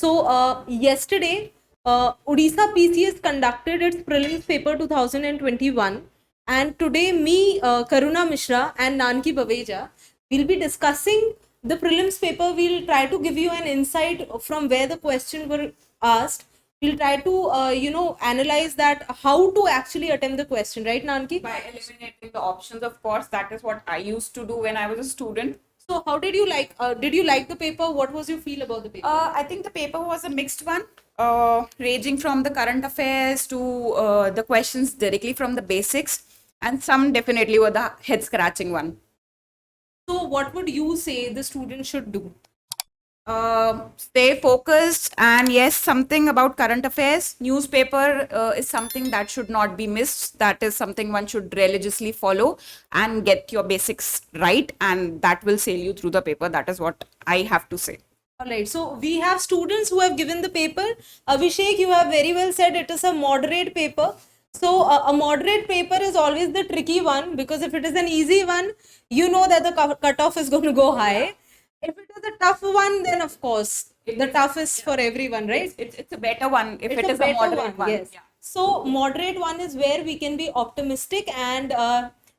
Yesterday, Odisha PCS conducted its prelims paper 2021, and today me, Karuna Mishra and Nanki Baveja will be discussing the prelims paper. We'll try to give you an insight from where the questions were asked. We'll try to analyze that how to actually attempt the question, right, Nanki? By eliminating the options, of course. That is what I used to do when I was a student. So how did you like? Did you like the paper? What was your feel about the paper? I think the paper was a mixed one, ranging from the current affairs to the questions directly from the basics, and some definitely were the head scratching one. So what would you say the student should do? Stay focused, and yes, something about current affairs. Newspaper is something that should not be missed. That is something one should religiously follow and get your basics right, and that will sail you through the paper. That is what I have to say. All right, so we have students who have given the paper. Abhishek, you have very well said it is a moderate paper. So a moderate paper is always the tricky one, because if it is an easy one, you know that the cutoff is going to go high. If it is a tough one, then of course the tough is for everyone, right? It's a better one if It's it is a better moderate one. yes. So moderate one is where we can be optimistic, and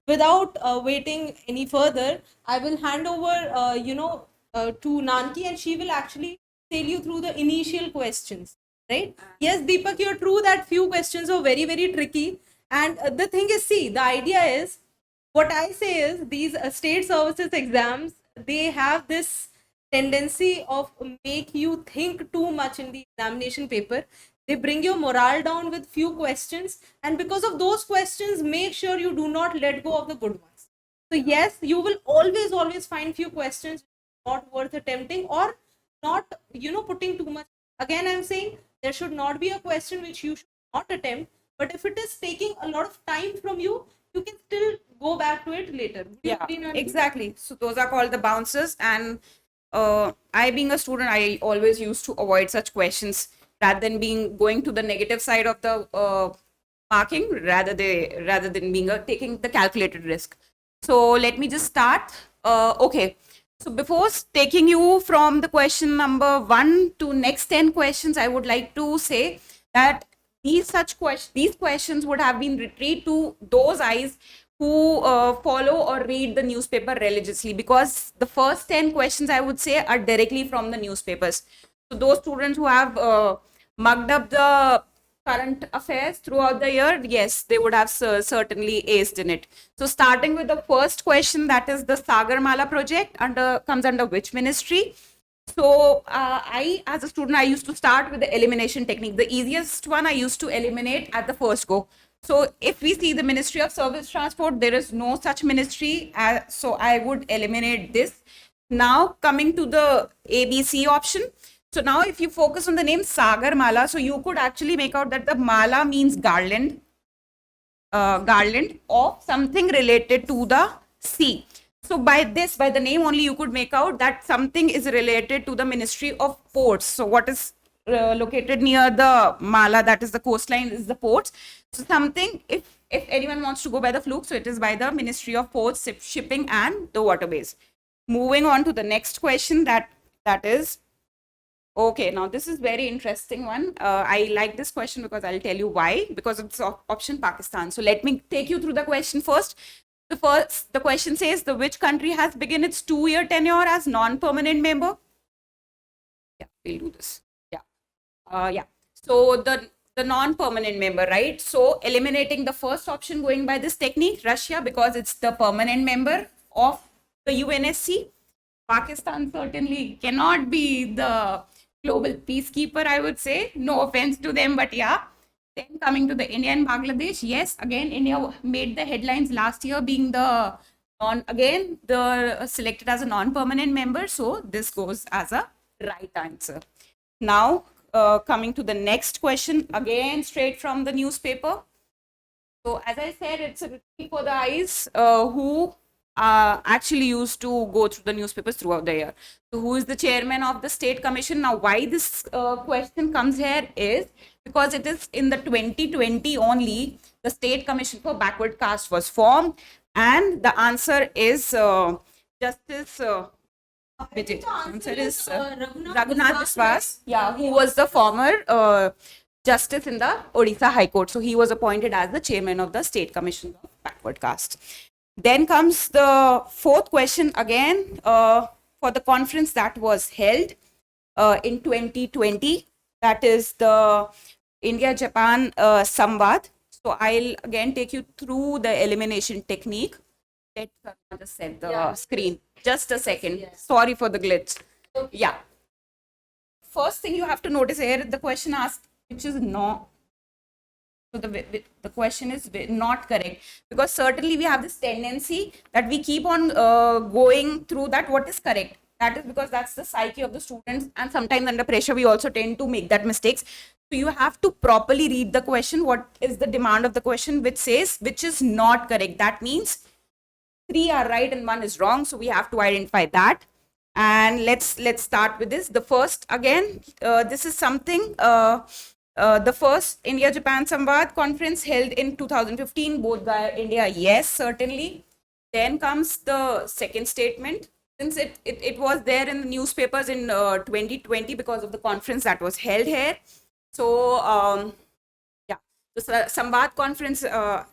without waiting any further, I will hand over to Nanki, and she will actually tell you through the initial questions, right? Yes, Deepak, you're true that few questions are very, very tricky. And the thing is, see, the idea is, what I say is, these state services exams, they have this tendency of make you think too much in the examination paper. They bring your morale down with few questions, and because of those questions, make sure you do not let go of the good ones. So yes, you will always find few questions not worth attempting, or not putting too much. Again, I'm saying there should not be a question which you should not attempt, but if it is taking a lot of time from you, you can still go back to it later. Yeah, exactly. So those are called the bouncers, and I, being a student, I always used to avoid such questions rather than going to the negative side of the marking, rather than taking the calculated risk. So let me just start. Okay. So before taking you from the question number 1 to next 10 questions, I would like to say that these questions would have been retrieved to those eyes who follow or read the newspaper religiously, because the first 10 questions, I would say, are directly from the newspapers. So those students who have mugged up the current affairs throughout the year, yes, they would have certainly aced in it. So starting with the first question, that is the Sagarmala project comes under which ministry? So I, as a student, I used to start with the elimination technique. The easiest one I used to eliminate at the first go. So if we see the Ministry of Service Transport, there is no such ministry. So I would eliminate this. Now coming to the ABC option. So now if you focus on the name Sagar Mala, so you could actually make out that the Mala means garland of something related to the sea. So by the name only, you could make out that something is related to the Ministry of Ports. So what is located near the Mala, that is the coastline, is the ports. So something, if anyone wants to go by the fluke, so it is by the Ministry of Ports, Shipping and the Waterways. Moving on to the next question, that is, okay, now this is very interesting one. I like this question because I'll tell you why, because it's option Pakistan. So let me take you through the question first. The question says, which country has begun its 2-year tenure as non-permanent member? Yeah, we'll do this. Yeah. So the non-permanent member, right? So eliminating the first option, going by this technique, Russia, because it's the permanent member of the UNSC. Pakistan certainly cannot be the global peacekeeper, I would say. No offense to them, but yeah. Then coming to the India and Bangladesh, yes, again, India made the headlines last year, being selected as a non-permanent member. So this goes as a right answer. Now, coming to the next question, again, straight from the newspaper. So as I said, it's a trick for the eyes who actually used to go through the newspapers throughout the year. So who is the chairman of the State Commission? Now, why this question comes here is because it is in the 2020 only, the State Commission for Backward Caste was formed, and the answer is Justice Vijay. The answer is Raghunath Raghunath Biswas. Biswas. Yeah, who was the former justice in the Odisha High Court. So he was appointed as the chairman of the State Commission of Backward Caste. Then comes the fourth question again for the conference that was held in 2020. That is the India-Japan Samvad. So I'll again take you through the elimination technique. Let Karuna just set the screen. Just a second. Sorry for the glitch. Yeah. First thing you have to notice here, the question asked, which is no. So the question is not correct, because certainly we have this tendency that we keep on going through that what is correct. That is because that's the psyche of the students, and sometimes under pressure we also tend to make that mistakes. So you have to properly read the question. What is the demand of the question, which says which is not correct? That means 3 are right and 1 is wrong. So we have to identify that. And let's start with this. The first, again, this is something, the first India-Japan Samvad conference held in 2015, both by India, yes, certainly. Then comes the second statement. Since it was there in the newspapers in 2020 because of the conference that was held here. So, yeah, the Samvad conference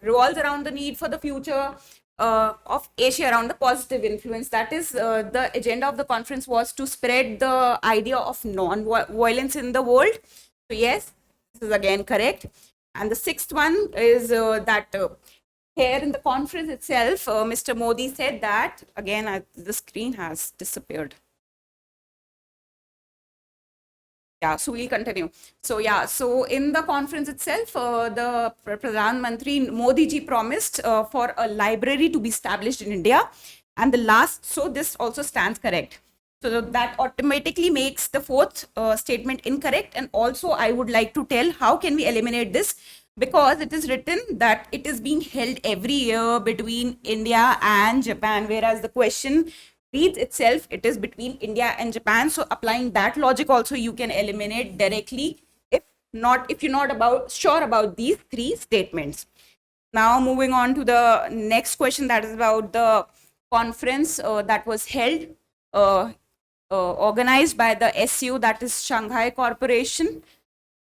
revolves around the need for the future of Asia around the positive influence. That is, the agenda of the conference was to spread the idea of non-violence in the world. So yes, this is again correct. And the sixth one is that here in the conference itself, Mr. Modi said that, again, the screen has disappeared. Yeah, so we'll continue. So yeah, so in the conference itself, the Pradhan Mantri Modi ji promised for a library to be established in India. And the last, so this also stands correct. So that automatically makes the fourth statement incorrect. And also I would like to tell how can we eliminate this, because it is written that it is being held every year between India and Japan, whereas the question reads itself, it is between India and Japan. So applying that logic also, you can eliminate directly if you're not sure about these 3 statements. Now moving on to the next question, that is about the conference that was held, organized by the SU, that is Shanghai Cooperation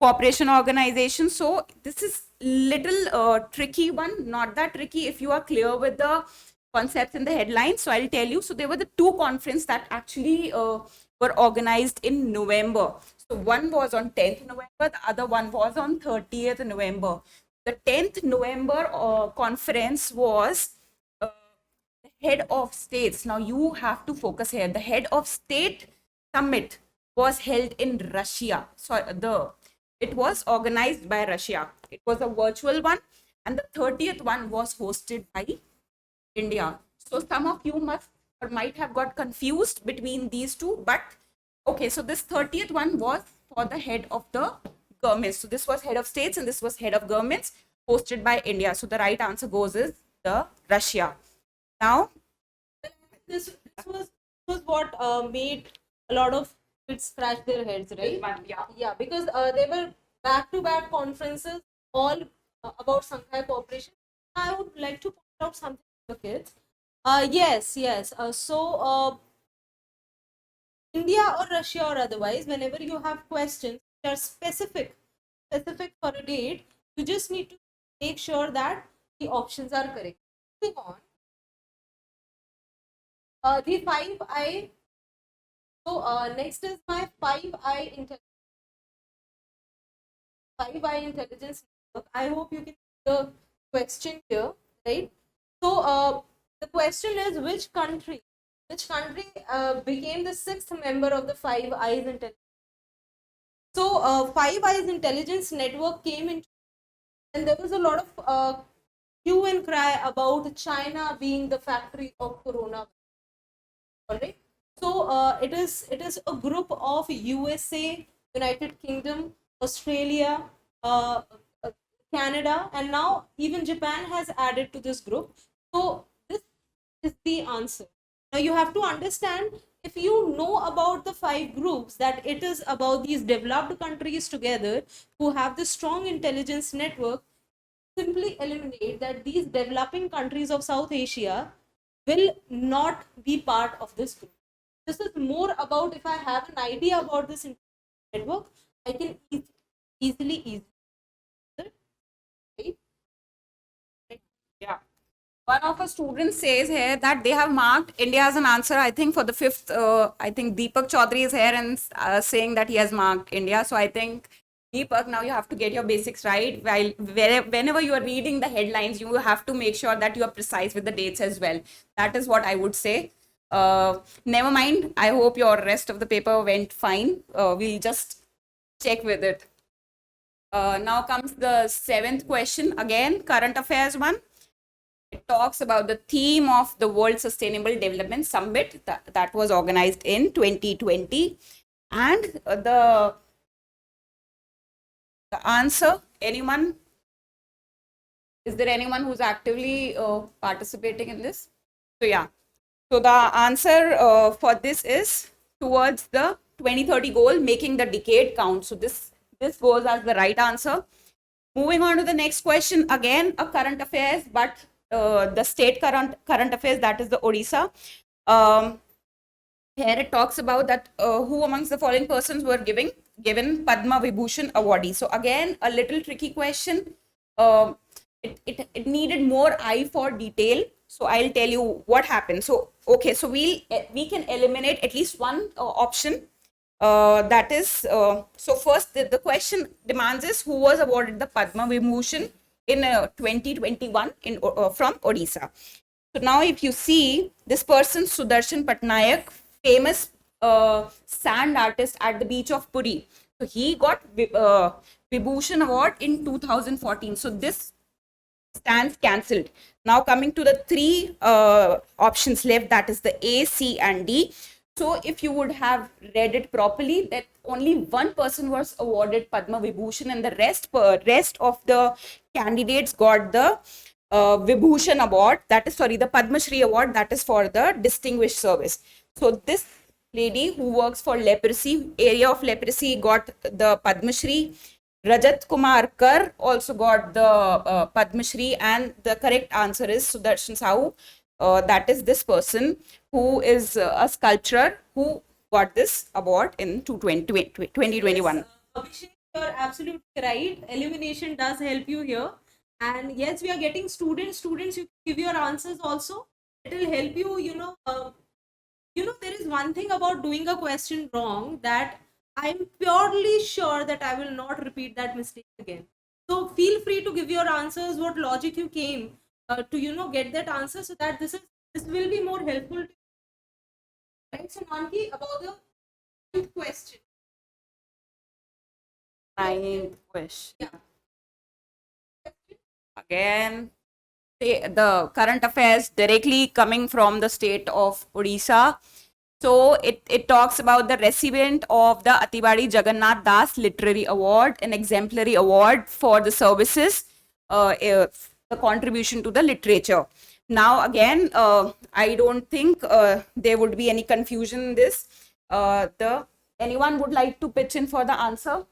Organization. So this is little tricky one, not that tricky if you are clear with the concepts in the headline. So I'll tell you. So there were the 2 conferences that actually were organized in November. So one was on 10th November, the other one was on 30th November. The 10th November conference was the head of states. Now you have to focus here. The head of state summit was held in Russia. So it was organized by Russia. It was a virtual one, and the 30th one was hosted by India. So some of you must or might have got confused between these two, but okay, so this 30th one was for the head of the governments. So this was head of states and this was head of governments, hosted by India. So the right answer goes is the Russia. Now, this was what made a lot of kids scratch their heads, right? Yeah, because they were back-to-back conferences, all about Shanghai cooperation. I would like to point out something for kids. Yes. India or Russia or otherwise, whenever you have questions which are specific for a date, you just need to make sure that the options are correct. Moving on. The 5I. So next is my 5I intelligence. 5I intelligence network. I hope you can see the question here, right? So the question is which country became the 6th member of the Five Eyes intelligence? So Five Eyes intelligence network came in, and there was a lot of hue and cry about China being the factory of corona. All right. So it is a group of USA, United Kingdom, Australia, Canada, and now even Japan has added to this group. So this is the answer. Now you have to understand, if you know about the 5 groups, that it is about these developed countries together who have the strong intelligence network, simply eliminate that these developing countries of South Asia will not be part of this group. This is more about if I have an idea about this network, I can easily, right? Yeah. One of our students says here that they have marked India as an answer. I think for the fifth, I think Deepak Chaudhary is here and saying that he has marked India. So I think Deepak, now you have to get your basics right. While whenever you are reading the headlines, you have to make sure that you are precise with the dates as well. That is what I would say. Never mind. I hope your rest of the paper went fine. We'll just check with it. Now comes the seventh question. Again, current affairs one. It talks about the theme of the World Sustainable Development Summit that was organized in 2020. And the answer, anyone? Is there anyone who's actively participating in this? So yeah. So the answer for this is towards the 2030 goal, making the decade count. So this goes as the right answer. Moving on to the next question, again a current affairs, but the state current affairs, that is the Odisha. Here it talks about that who amongst the following persons were given Padma Vibhushan awardee. So again, a little tricky question. It needed more eye for detail. So I'll tell you what happened. So okay, so we can eliminate at least one option. That is, so first the question demands is who was awarded the Padma Vibhushan in 2021 from Odisha. So now if you see this person, Sudarshan Patnaik, famous sand artist at the beach of Puri. So he got Vibhushan award in 2014. So this stands cancelled. Now coming to the three options left, that is the A, C and D. So if you would have read it properly, that only one person was awarded Padma Vibhushan and the rest of the candidates got the Vibhushan award, that is, sorry, the Padma Shri award, that is for the distinguished service. So this lady who works for leprosy, area of leprosy, got the Padma Shri. Rajat Kumar Kar also got the Padma Shri, and the correct answer is Sudarshan Sahu. That is this person who is a sculptor who got this award in 2021. Yes, Abhishek, you're absolutely right. Elimination does help you here. And yes, we are getting students. Students, you give your answers also. It will help you, there is one thing about doing a question wrong that I'm purely sure that I will not repeat that mistake again. So feel free to give your answers, what logic you came to, get that answer, so that this will be more helpful to you. Right? So Nanki, about the ninth question. Ninth question. Yeah. Again, the current affairs directly coming from the state of Odisha. So it talks about the recipient of the Atibadi Jagannath Das Literary Award, an exemplary award for the services, the contribution to the literature. Now again, I don't think there would be any confusion in this. Anyone would like to pitch in for the answer?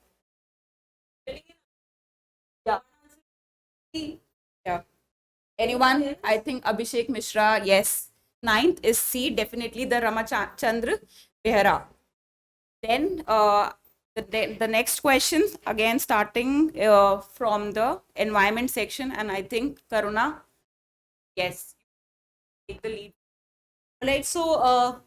Yeah. Yeah. Anyone? I think Abhishek Mishra, yes. Ninth is C, definitely the Ramachandra Behera. Then the next question, again starting from the environment section, and I think Karuna, yes, take the lead. Right. So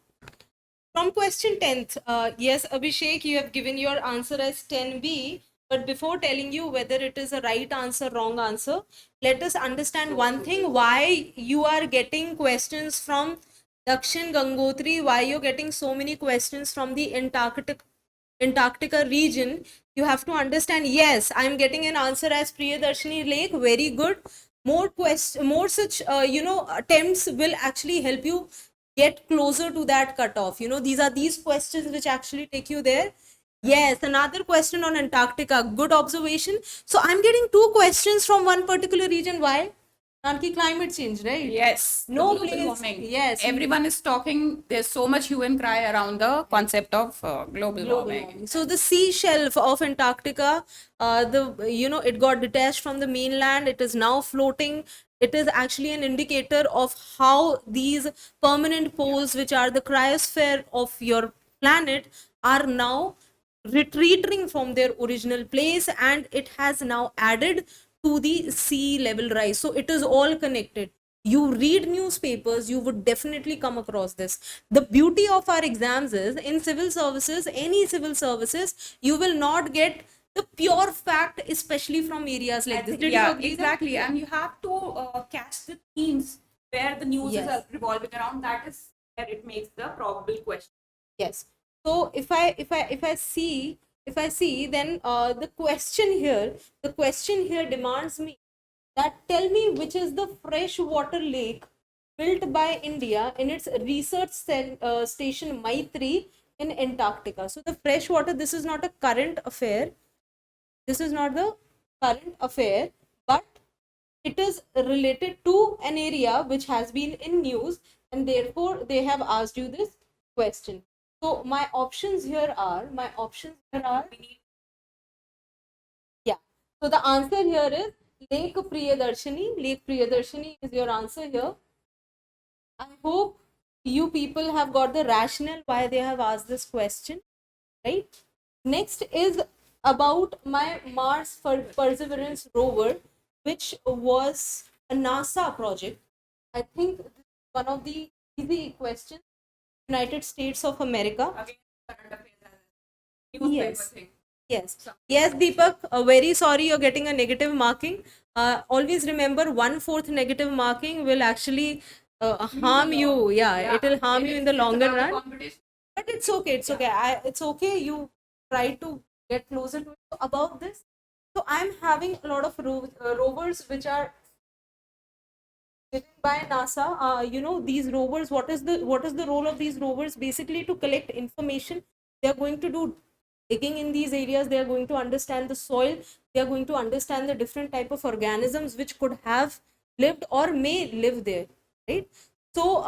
from question 10th, yes, Abhishek, you have given your answer as 10B. But before telling you whether it is a right answer, wrong answer, let us understand one thing, why you are getting questions from Dakshin Gangotri, why you're getting so many questions from the Antarctica region. You have to understand, yes, I'm getting an answer as Priyadarshini Lake, very good. More such, attempts will actually help you get closer to that cutoff. These are these questions which actually take you there. Yes, another question on Antarctica. Good observation. So I'm getting two questions from one particular region. Why? Anki, climate change, right? Yes. No global place. warming. Yes. Everyone is talking. There's so much hue and cry around the concept of global warming. So the sea shelf of Antarctica, it got detached from the mainland. It is now floating It is actually an indicator of how these permanent poles, which are the cryosphere of your planet, are now retreating from their original place, and it has now added to the sea level rise. So it is all connected. You read newspapers, you would definitely come across this. The beauty of our exams is, in civil services, any civil services, you will not get the pure fact, especially from areas like this. Did you Yeah, agree? exactly. And you have to catch the themes where the news is Yes. revolving around. That is where it makes the probable question. Yes. So if I see, then the question here demands me that, tell me which is the freshwater lake built by India in its research station Maitri in Antarctica. So the freshwater, this is not a current affair. This is not the current affair, but it is related to an area which has been in news, and therefore they have asked you this question. So my options here are, yeah. So the answer here is Lake Priyadarshini. Lake Priyadarshini is your answer here. I hope you people have got the rationale why they have asked this question, right? Next is about my Mars Perseverance rover, which was a NASA project. I think this is one of the easy questions. United States of America. Again, current affairs as a newspaper Yes. thing. Yes, Deepak. Very sorry you're getting a negative marking. Always remember, 1/4 negative marking will actually harm you. Yeah, it will harm you in the longer It's about run. competition. But it's okay. It's okay. It's okay. You try to get closer to it. So about this, so I'm having a lot of rovers which are given by NASA. These rovers. What is the role of these rovers? Basically, to collect information. They are going to do digging in these areas. They are going to understand the soil. They are going to understand the different type of organisms which could have lived or may live there. Right. So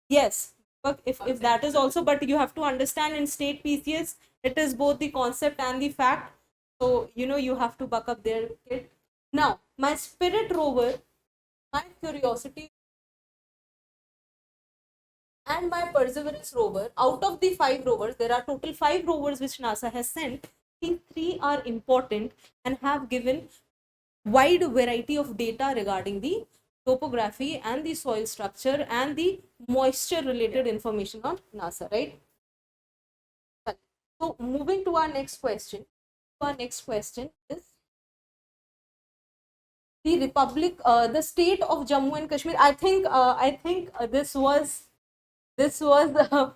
yes, but if that is also, but you have to understand, in state PCS, it is both the concept and the fact. So, you have to buck up their kid. Now, my Spirit rover, my Curiosity, and my Perseverance rover, out of the 5 rovers, there are total 5 rovers which NASA has sent. These 3 are important and have given wide variety of data regarding the topography and the soil structure and the moisture related information on NASA, right? So moving to our next question. Our next question is the state of Jammu and Kashmir. I think this was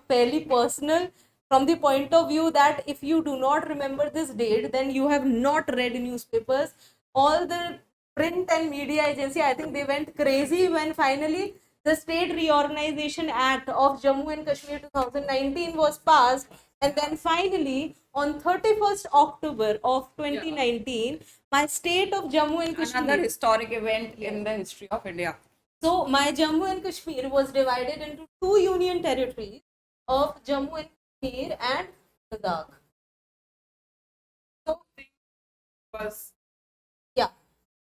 fairly personal, from the point of view that if you do not remember this date, then you have not read newspapers. All the print and media agency, I think they went crazy when finally the State Reorganization Act of Jammu and Kashmir 2019 was passed, and then finally on 31st October of 2019, my state of Jammu and Kashmir. Another historic event in the history of India. So my Jammu and Kashmir was divided into 2 union territories of Jammu and Kashmir and Ladakh. So Was yeah,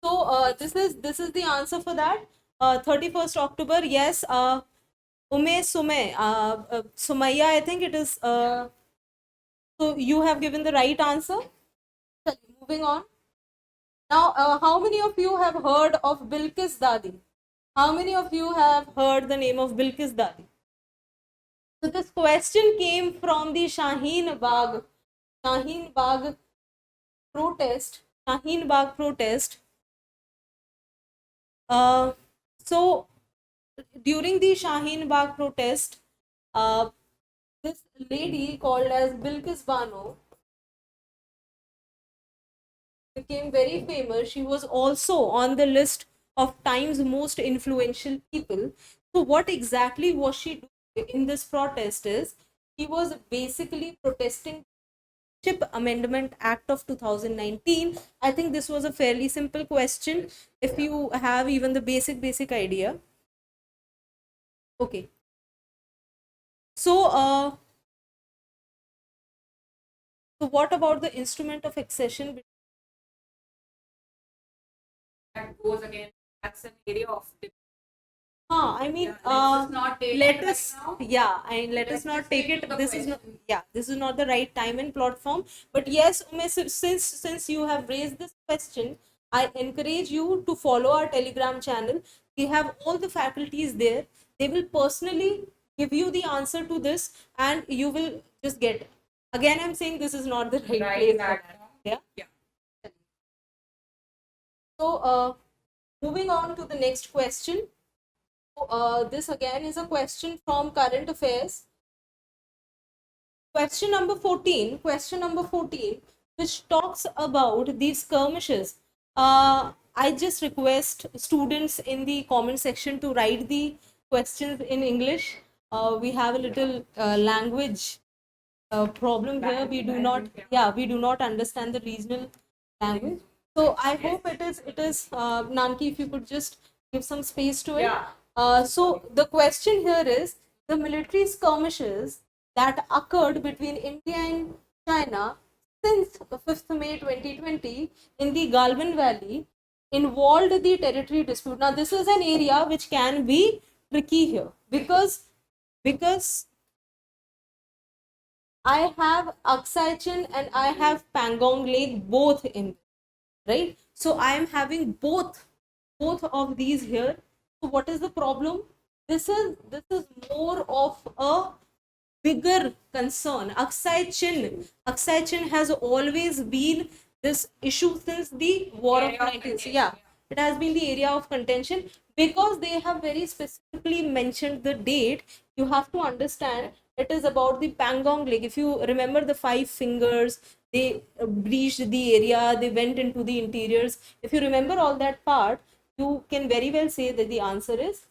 so this is the answer for that. 31st October, yes. Sumaya, I think it is. So you have given the right answer. Moving on. Now, how many of you have heard of Bilkis Dadi? How many of you have heard the name of Bilkis Dadi? So this question came from the Shaheen Bagh protest. Shaheen Bagh protest. So during the Shaheen Bagh protest, this lady called as Bilkis Bano became very famous. She was also on the list of Time's most influential people. So what exactly was she doing in this protest is, she was basically protesting Chip Amendment Act of 2019. I think this was a fairly simple question if you have even the basic idea. Okay. So so what about the instrument of accession? that goes again that's an area of debate. I mean, Let's just not take let it us, right now. yeah, and let us Let's not just take stick to it. the This is not, question. yeah, this is not the right time and platform. But yes, Umesh, since you have raised this question, I encourage you to follow our Telegram channel. We have all the faculties there. They will personally give you the answer to this, and you will just get it. Again, I'm saying this is not the right place for that. platform. Yeah. Yeah. So, moving on to the next question. This again is a question from current affairs. Question number 14, which talks about these skirmishes. I just request students in the comment section to write the questions in English. We have a little language problem here. We do not, yeah, we do not understand the regional language. So I hope it is Nanki, if you could just give some space to it. Yeah. So the question here is the military skirmishes that occurred between India and China since 5th May 2020 in the Galwan Valley involved the territory dispute. Now this is an area which can be tricky here because I have Aksai Chin and I have Pangong Lake both in, right? So I am having both of these here. So what is the problem? This is more of a bigger concern. Aksai Chin has always been this issue since the War of Area of 19. contention, Yeah, it has been the area of contention because they have very specifically mentioned the date. You have to understand it is about the Pangong Lake. If you remember the five fingers, they breached the area, they went into the interiors. If you remember all that part, you can very well say that the answer is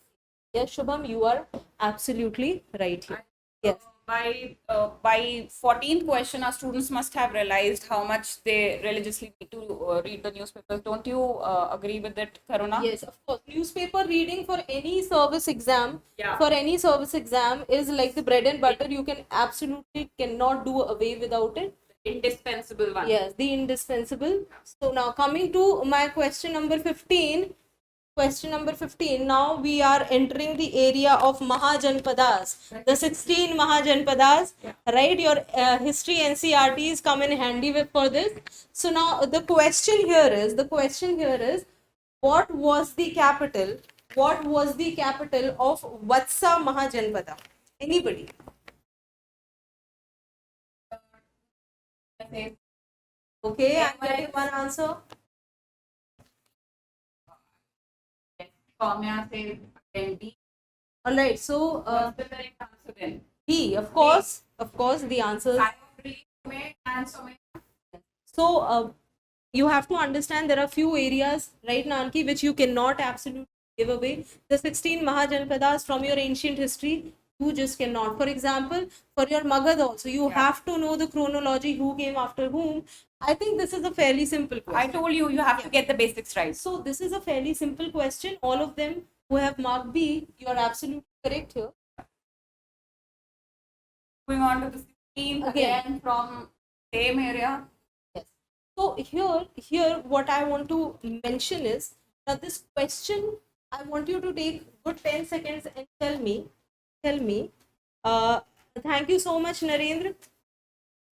yes, Shubham, you are absolutely right here. Yes. By 14th question, our students must have realized how much they religiously need to read the newspapers. Don't you agree with it, Karuna? Yes, of course. Newspaper reading for any service exam, Yeah. for any service exam is like the bread and butter. You can absolutely cannot do away without it. Indispensable one. Yes, the indispensable. So now coming to my question number 15. Question number 15. Now we are entering the area of Mahajanpadas, the 16 Mahajanpadas, right? Your history NCRTs come in handy with for this. So now the question here is, what was the capital? What was the capital of Vatsa Mahajanpada? Anybody? Okay, I'm getting one answer. Soumya said D. All right, so What's the correct answer then? B, of course, the answer is. And Soumya. So you have to understand there are few areas, right, Nanki, which you cannot absolutely give away. The 16 Mahajanpadas from your ancient history, you just cannot. For example, for your Magad also, you have to know the chronology, who came after whom. I think this is a fairly simple question. I told you, you have to get the basics right. So this is a fairly simple question. All of them who have marked B, you are absolutely correct here. Moving on to the 16th again from same area. Yes. So here what I want to mention is that this question, I want you to take good 10 seconds and tell me. Thank you so much, Narendra.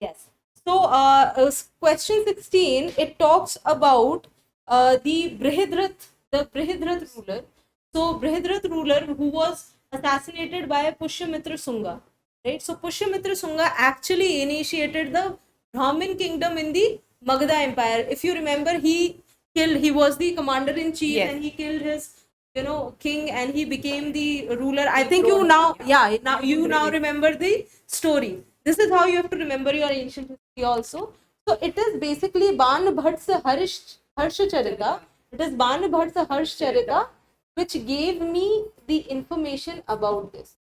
Yes. So question 16, it talks about the Brihidrat ruler. So Brihidrat ruler who was assassinated by Pushyamitra Sunga. Right? So Pushyamitra Sunga actually initiated the Brahmin kingdom in the Magadha Empire. If you remember, he was the commander in chief, Yes. and he killed his king, and he became the ruler. I think you now, yeah, now you now remember the story. This is how you have to remember your ancient history also. So it is basically Ban Bhatt's Harsha Charita. It is Ban Bhatt's Harsha Charita which gave me the information about this.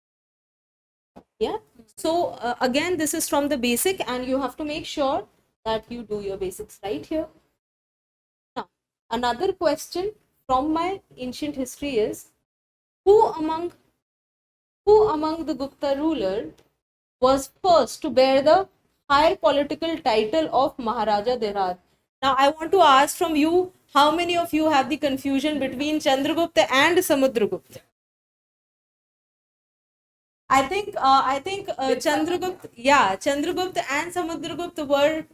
Yeah. So again, this is from the basic, and you have to make sure that you do your basics right here. Now, another question from my ancient history is, who among the Gupta ruler was first to bear the high political title of Maharaja Dhiraj? Now, I want to ask from you, how many of you have the confusion between Chandragupta and Samudragupta? I think Chandragupta and Samudragupta were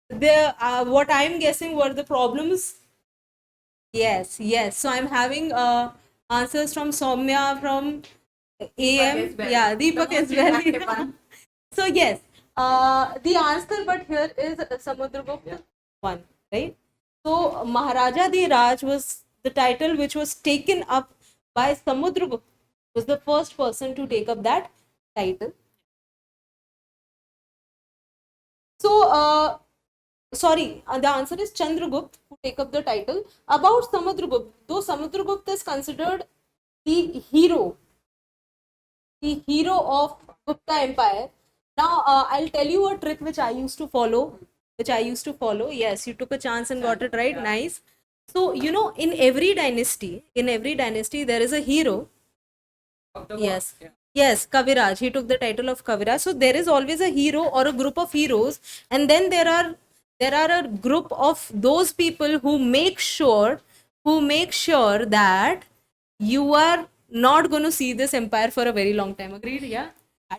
the what I'm guessing were the problems. Yes, yes. So I'm having answers from Soumya, from AM. Yeah, Deepak as well. So yes, the answer, but here is Samudragupta one, right? So Maharaja Di Raj was the title which was taken up by Samudragupta. Was the first person to take up that title. So sorry, the answer is Chandragupta who take up the title. About Samudragupta, though Samudragupta is considered the hero of Gupta Empire. Now, I'll tell you a trick which I used to follow. Yes, you took a chance and got it right. Yeah. Nice. So, in every dynasty, there is a hero. Yes. Yeah. Yes, Kaviraj. He took the title of Kaviraj. So there is always a hero or a group of heroes, and then there are a group of those people who make sure that you are not going to see this empire for a very long time. Agreed? Yeah.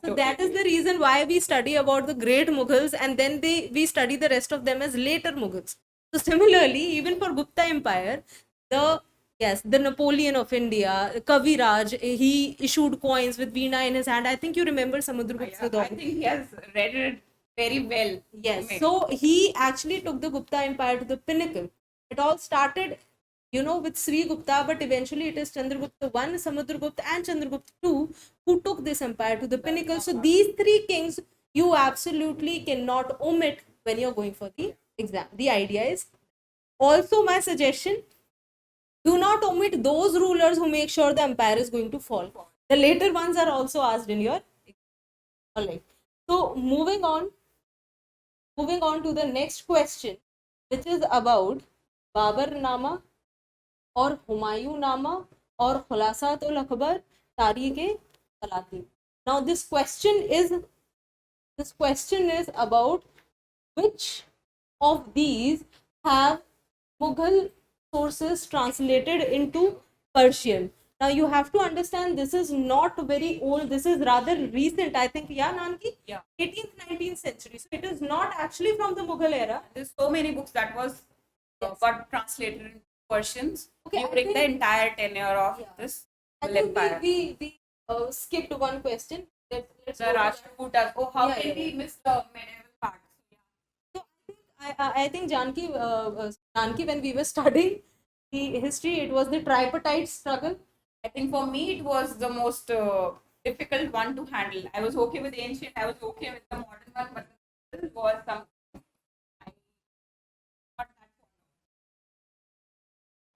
So that is the reason why we study about the great Mughals, and then we study the rest of them as later Mughals. So similarly, even for Gupta Empire, the Napoleon of India, Kaviraj, he issued coins with Veena in his hand. I think you remember Samudragupta. I think he has read it very well. Yes. So he actually took the Gupta Empire to the pinnacle. It all started, with Sri Gupta, but eventually it is Chandragupta I, Samudragupta, and Chandragupta II who took this empire to the pinnacle. So these three kings you absolutely cannot omit when you're going for the exam. The idea is also my suggestion, do not omit those rulers who make sure the empire is going to fall. The later ones are also asked in your exam. All right. So moving on to the next question, which is about Babar-Nama or Humayun-Nama or Khulasatul-Akbar, Tariq-e-Talaqi. Now this question is about which of these have Mughal sources translated into Persian. Now you have to understand this is not very old, this is rather recent. I think, yeah, Nanki? Yeah. 18th, 19th century. So it is not actually from the Mughal era. There's so many books that was got translated into Persians during think, the entire tenure of this empire. We skipped one question. Let's the Rashtrakutas. Oh, how can we miss the medieval part? So I think Janki, when we were studying the history, it was the tripartite struggle. I think for me it was the most difficult one to handle. I was okay with ancient, I was okay with the modern one, but this was some.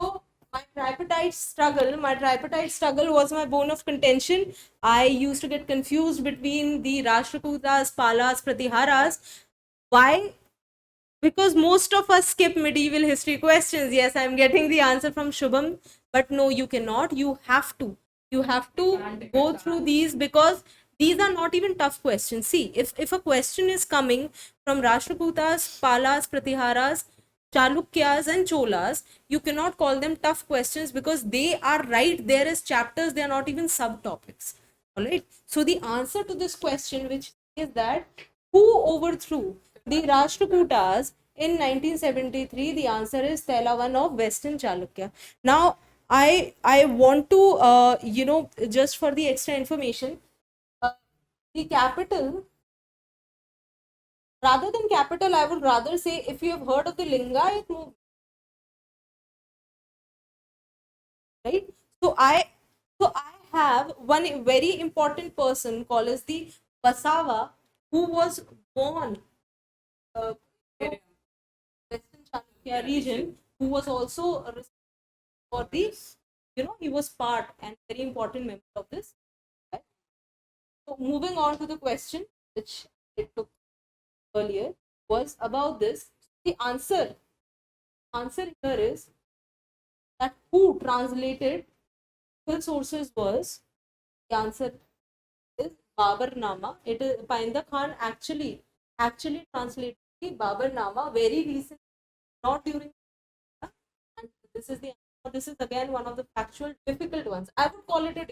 So my tripartite struggle was my bone of contention. I used to get confused between the Rashtrakutas, Palas, Pratiharas. Why? Because most of us skip medieval history questions. Yes, I'm getting the answer from Shubham, but no, you cannot. You have to go through these, because these are not even tough questions. See, if a question is coming from Rashtrakutas, Palas, Pratiharas, Chalukyas and Cholas, you cannot call them tough questions, because they are right there as chapters. They are not even subtopics. All right. So the answer to this question, which is that who overthrew the Rashtrakutas in 1973, the answer is Telavan of Western Chalukya. Now, I want to, just for the extra information, the capital, rather than capital, I would rather say, if you have heard of the Lingayat movement, right? So I have one very important person called as the Basava, who was born Western Chalukya region, who was also for this, he was part and very important member of this. Right? So moving on to the question which it took earlier was about this. The answer here is that who translated full sources was, the answer is Babar-Nama. It is Painda Khan actually translated the Babar-Nama very recently, not during, and This is again one of the factual difficult ones. I would call it a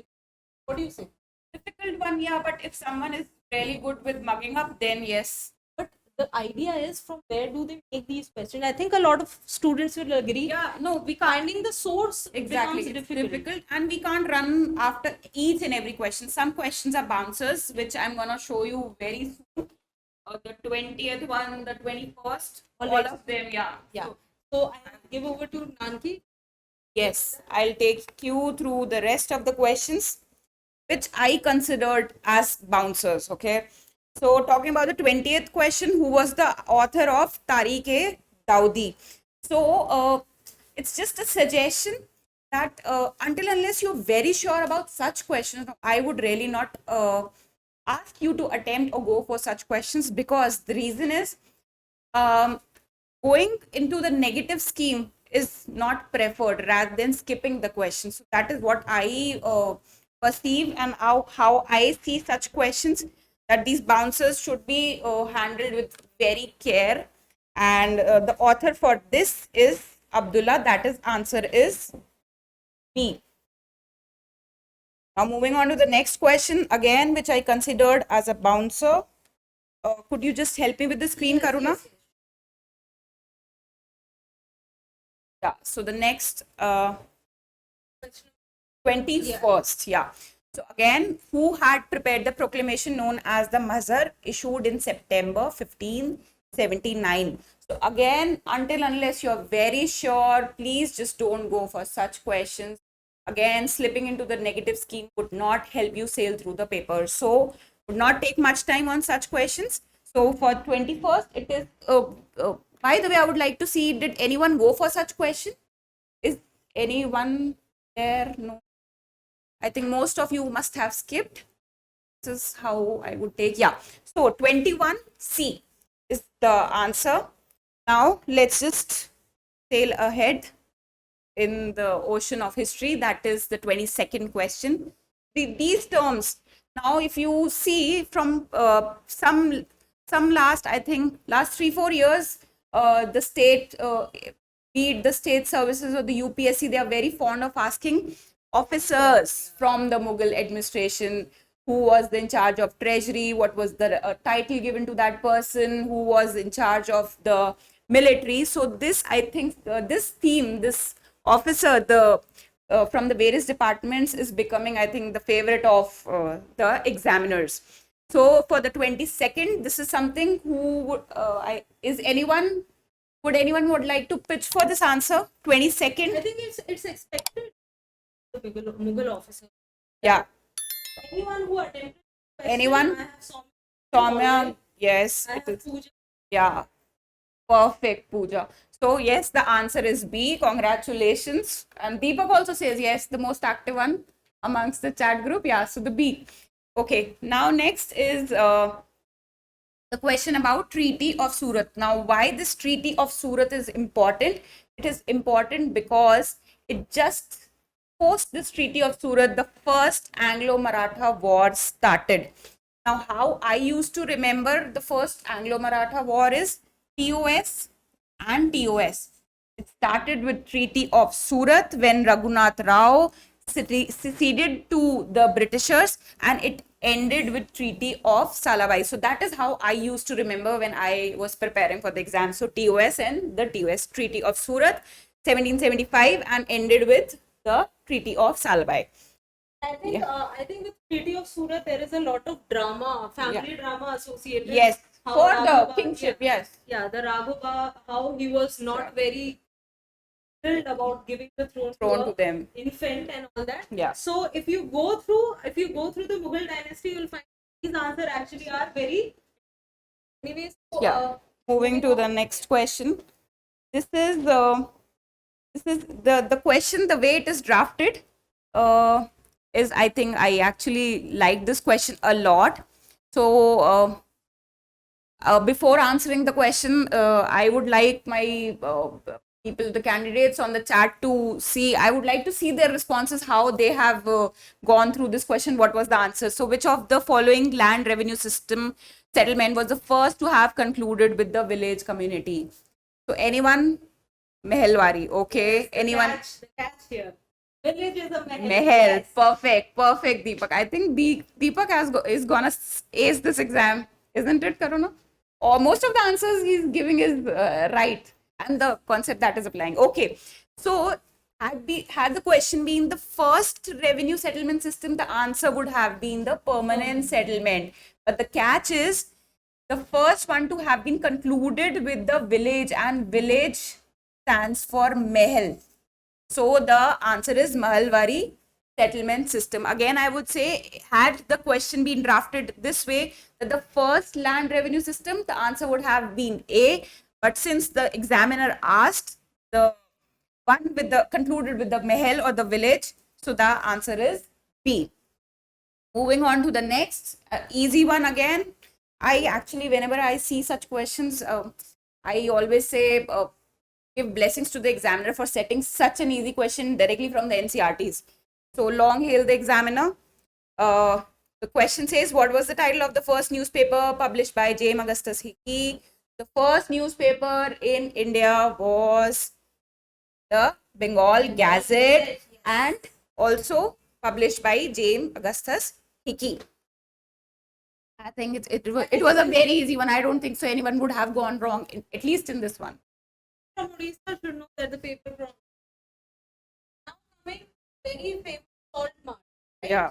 what do you say? Difficult one, yeah, but if someone is really good with mugging up, then yes. But the idea is from where do they make these questions? I think a lot of students will agree. Yeah, no, we can't. Finding the source Exactly, becomes it's difficult. difficult, and we can't run after each and every question. Some questions are bouncers, which I'm gonna show you very soon. The 20th one, the 21st, all Alright. of them, yeah. Yeah. So I give over to Nanki. Yes, I'll take you through the rest of the questions, which I considered as bouncers. Okay. So, talking about the 20th question, who was the author of Tariq Daudi? So, it's just a suggestion that until unless you're very sure about such questions, I would really not ask you to attempt or go for such questions, because the reason is um, going into the negative scheme is not preferred rather than skipping the question. So that is what I perceive, and how I see such questions, that these bouncers should be handled with very care. And the author for this is Abdullah. That is answer is B. Now moving on to the next question again, which I considered as a bouncer. Could you just help me with the screen, Karuna? Yeah, so the next 21st, yeah. So again, who had prepared the proclamation known as the Mazhar, issued in September 1579? So again, until unless you're very sure, please just don't go for such questions. Again, slipping into the negative scheme would not help you sail through the paper. So would not take much time on such questions. So for 21st, it is, by the way, I would like to see, did anyone go for such question? Is anyone there? No. I think most of you must have skipped. This is how I would take. Yeah. So 21C is the answer. Now let's just sail ahead in the ocean of history. That is the 22nd question. These terms. Now, if you see from some last, I think last 3-4 years, the state, be it the state services or the UPSC, they are very fond of asking officers from the Mughal administration, who was in charge of treasury, what was the title given to that person, who was in charge of the military. So this, I think, this theme, this officer, the from the various departments, is becoming, I think, the favorite of the examiners. So for the 22nd, this is something who would, would anyone would like to pitch for this answer? 22nd? I think it's expected. The Mughal officer. Yeah. Anyone who attempted. Anyone? I have Soumya, yes. I It have is. Pooja. Yeah. Perfect, Pooja. So yes, the answer is B. Congratulations. And Deepak also says yes, the most active one amongst the chat group. Yeah, so the B. Okay, now next is the question about Treaty of Surat. Now, why this Treaty of Surat is important? It is important because it just post this Treaty of Surat, the first Anglo-Maratha war started. Now, how I used to remember the first Anglo-Maratha war is TOS and TOS. It started with Treaty of Surat when Raghunath Rao seceded to the Britishers, and it ended with Treaty of Salabai. So that is how I used to remember when I was preparing for the exam. So TOS and the TOS, Treaty of Surat 1775, and ended with the Treaty of Salabai. I think with Treaty of Surat there is a lot of drama, family drama associated. Yes, How for the Raghuba- kingship, yes. Yeah, the Raghuba, how he was not very thrilled about giving the throne Thrown to to them. infant and all that. Yeah. So if you go through the Mughal dynasty, you'll find these answers actually are very. Anyways, so, Yeah. Moving to the next question. This is the question, the way it is drafted is, I think I actually like this question a lot. So before answering the question, I would like my people, the candidates on the chat, to see, I would like to see their responses, how they have gone through this question, what was the answer. So which of the following land revenue system settlement was the first to have concluded with the village community? So anyone Mehelwari. Okay. Anyone? The catch here. Village is a Mehel. Mehel. Yes. Perfect. Perfect, Deepak. I think Deepak is gonna ace this exam, isn't it, Karuna? Or most of the answers he's giving is right, and the concept that is applying. Okay. So had the question been the first revenue settlement system, the answer would have been the permanent settlement. But the catch is the first one to have been concluded with the village, and village stands for Mehel. So the answer is Mahalwari settlement system. Again, I would say, had the question been drafted this way, that the first land revenue system, the answer would have been A. But since the examiner asked the one with the concluded with the Mehel or the village, so the answer is B. Moving on to the next easy one again. I actually, whenever I see such questions, I always say, give blessings to the examiner for setting such an easy question directly from the NCRTs. So long hail the examiner. The question says, what was the title of the first newspaper published by James Augustus Hickey? The first newspaper in India was the Bengal Gazette, and also published by James Augustus Hickey. I think it was a very easy one. I don't think so anyone would have gone wrong, at least in this one. From Odisha should know that the paper from now coming very famous salt march. Right? Yeah.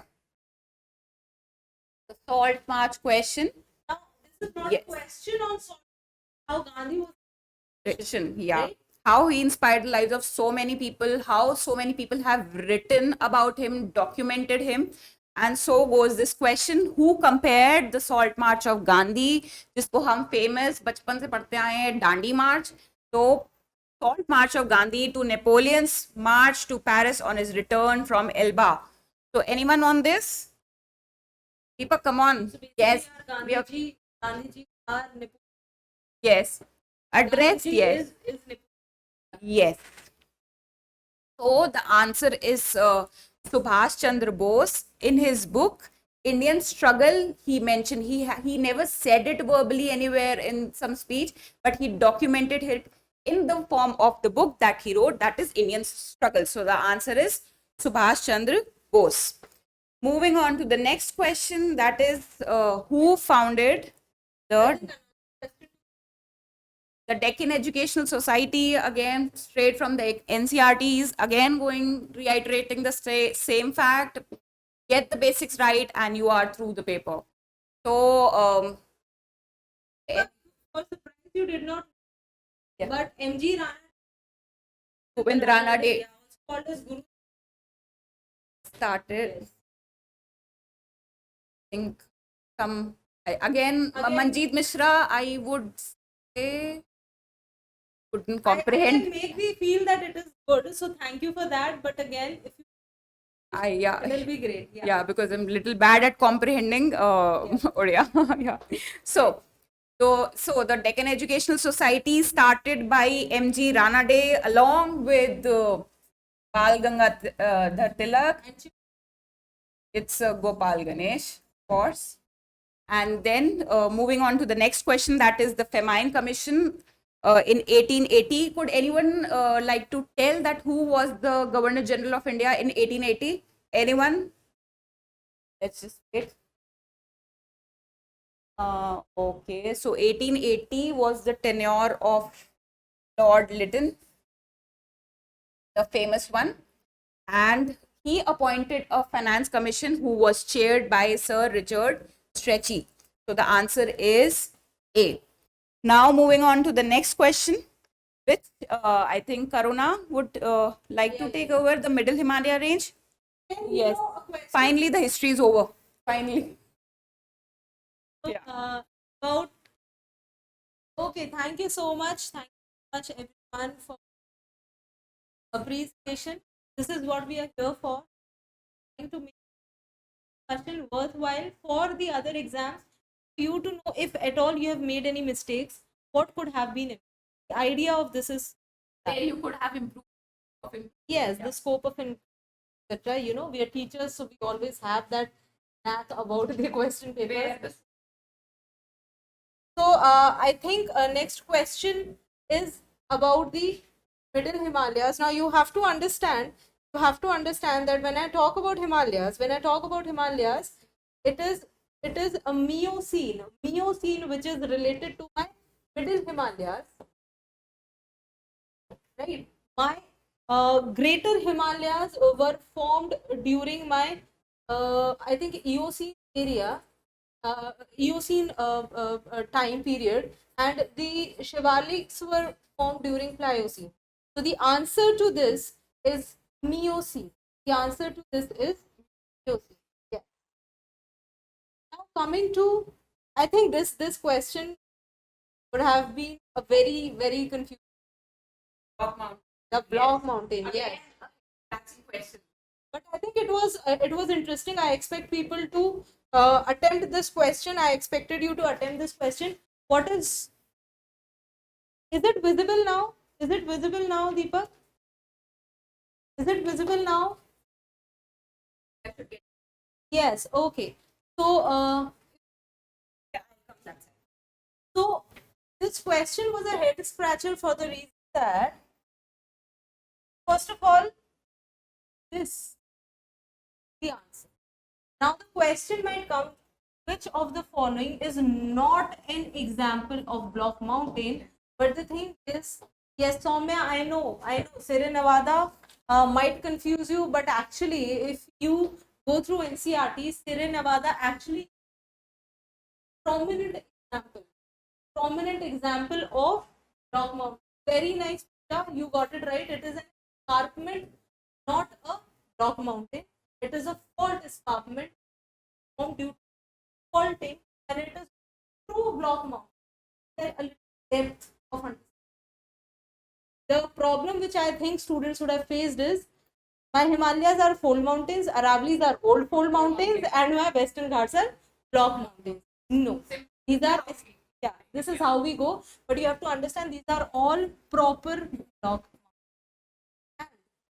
The salt march question. Now this is not Yes. a question on salt. How Gandhi was. Question, yeah. Right? How he inspired the lives of so many people, how so many people have written about him, documented him. And so goes this question, who compared the salt march of Gandhi, जिसको हम famous बचपन से पढ़ते आए हैं, Dandi March. So salt march of Gandhi to Napoleon's march to Paris on his return from Elba. So anyone on this? Deepak, come on. So basically Yes. our We have, Gandhiji are Nepal. yes. Address, Gandhiji yes. is Nepal. Yes. So the answer is Subhash Chandra Bose. In his book Indian Struggle, he mentioned, he never said it verbally anywhere in some speech, but he documented it in the form of the book that he wrote, that is Indian Struggle. So the answer is Subhash Chandra Bose. Moving on to the next question, that is who founded the Deccan Educational Society, again straight from the NCRTs, again reiterating the same fact, get the basics right and you are through the paper. So For surprise, you did not. Yeah. But MG Rana. Govindrana Day Yeah, also called as Guru. started, I think again Manjeet Mishra, I would say couldn't comprehend. I can make me feel that it is good. So thank you for that. But again, if you, Yeah. it will be great. Yeah. Yeah, because I'm a little bad at comprehending Odia. Yeah. So the Deccan Educational Society started by MG Ranade along with Bal Gangadhar Tilak. And she, It's Gopal Ganesh, of course. And then moving on to the next question, that is the Famine Commission in 1880. Could anyone like to tell that who was the Governor General of India in 1880? Anyone? Let's just wait. Okay, so 1880 was the tenure of Lord Lytton, the famous one, and he appointed a finance commission who was chaired by Sir Richard Strachey. So the answer is A. Now moving on to the next question, which I think Karuna would like to take over, the Middle Himalaya range. Yes. Finally, the history is over. Finally. about. Okay, thank you so much. Thank you so much, everyone, for appreciation. This is what we are here for. Trying to make discussion worthwhile for the other exams. For you to know if at all you have made any mistakes, what could have been it. The idea of this is Where you could have improved. yes, the scope of etc. You know, we are teachers, so we always have that knack about the question papers. So I think next question is about the Middle Himalayas. Now you have to understand. You have to understand that when I talk about Himalayas, it is a Miocene which is related to my Middle Himalayas, right? My greater Himalayas were formed during my I think Eocene area, Eocene time period, and the Shivaliks were formed during Pliocene. So the answer to this is Miocene. The answer to this is Miocene. Yeah. Now coming to, I think this question would have been a very confusing. Block Mountain. The Block Mountain, yes. That's the question. But I think it was interesting. I expect people to attempt this question. I expected you to attempt this question. What is it visible now? Is it visible now, Deepak? Is it visible now? Yes. Okay. So so this question was a head scratcher for the reason that, first of all, this the answer. Now the question might come, which of the following is not an example of Block Mountain? But the thing is, yes, Soumya, I know, Sierra Nevada might confuse you, but actually, if you go through NCERT, Sierra Nevada actually prominent example of Block Mountain. Very nice, Pooja, you got it right. It is an escarpment, not a Block Mountain. It is a fault escarpment formed due to faulting, and it is true Block Mountain. There a little depth of understanding. The problem which I think students would have faced is, my Himalayas are fold mountains, Aravallis are old fold mountains, and my Western Ghats are Block Mountains. No, these are, yeah, this is how we go. But you have to understand, these are all proper Block Mountains. And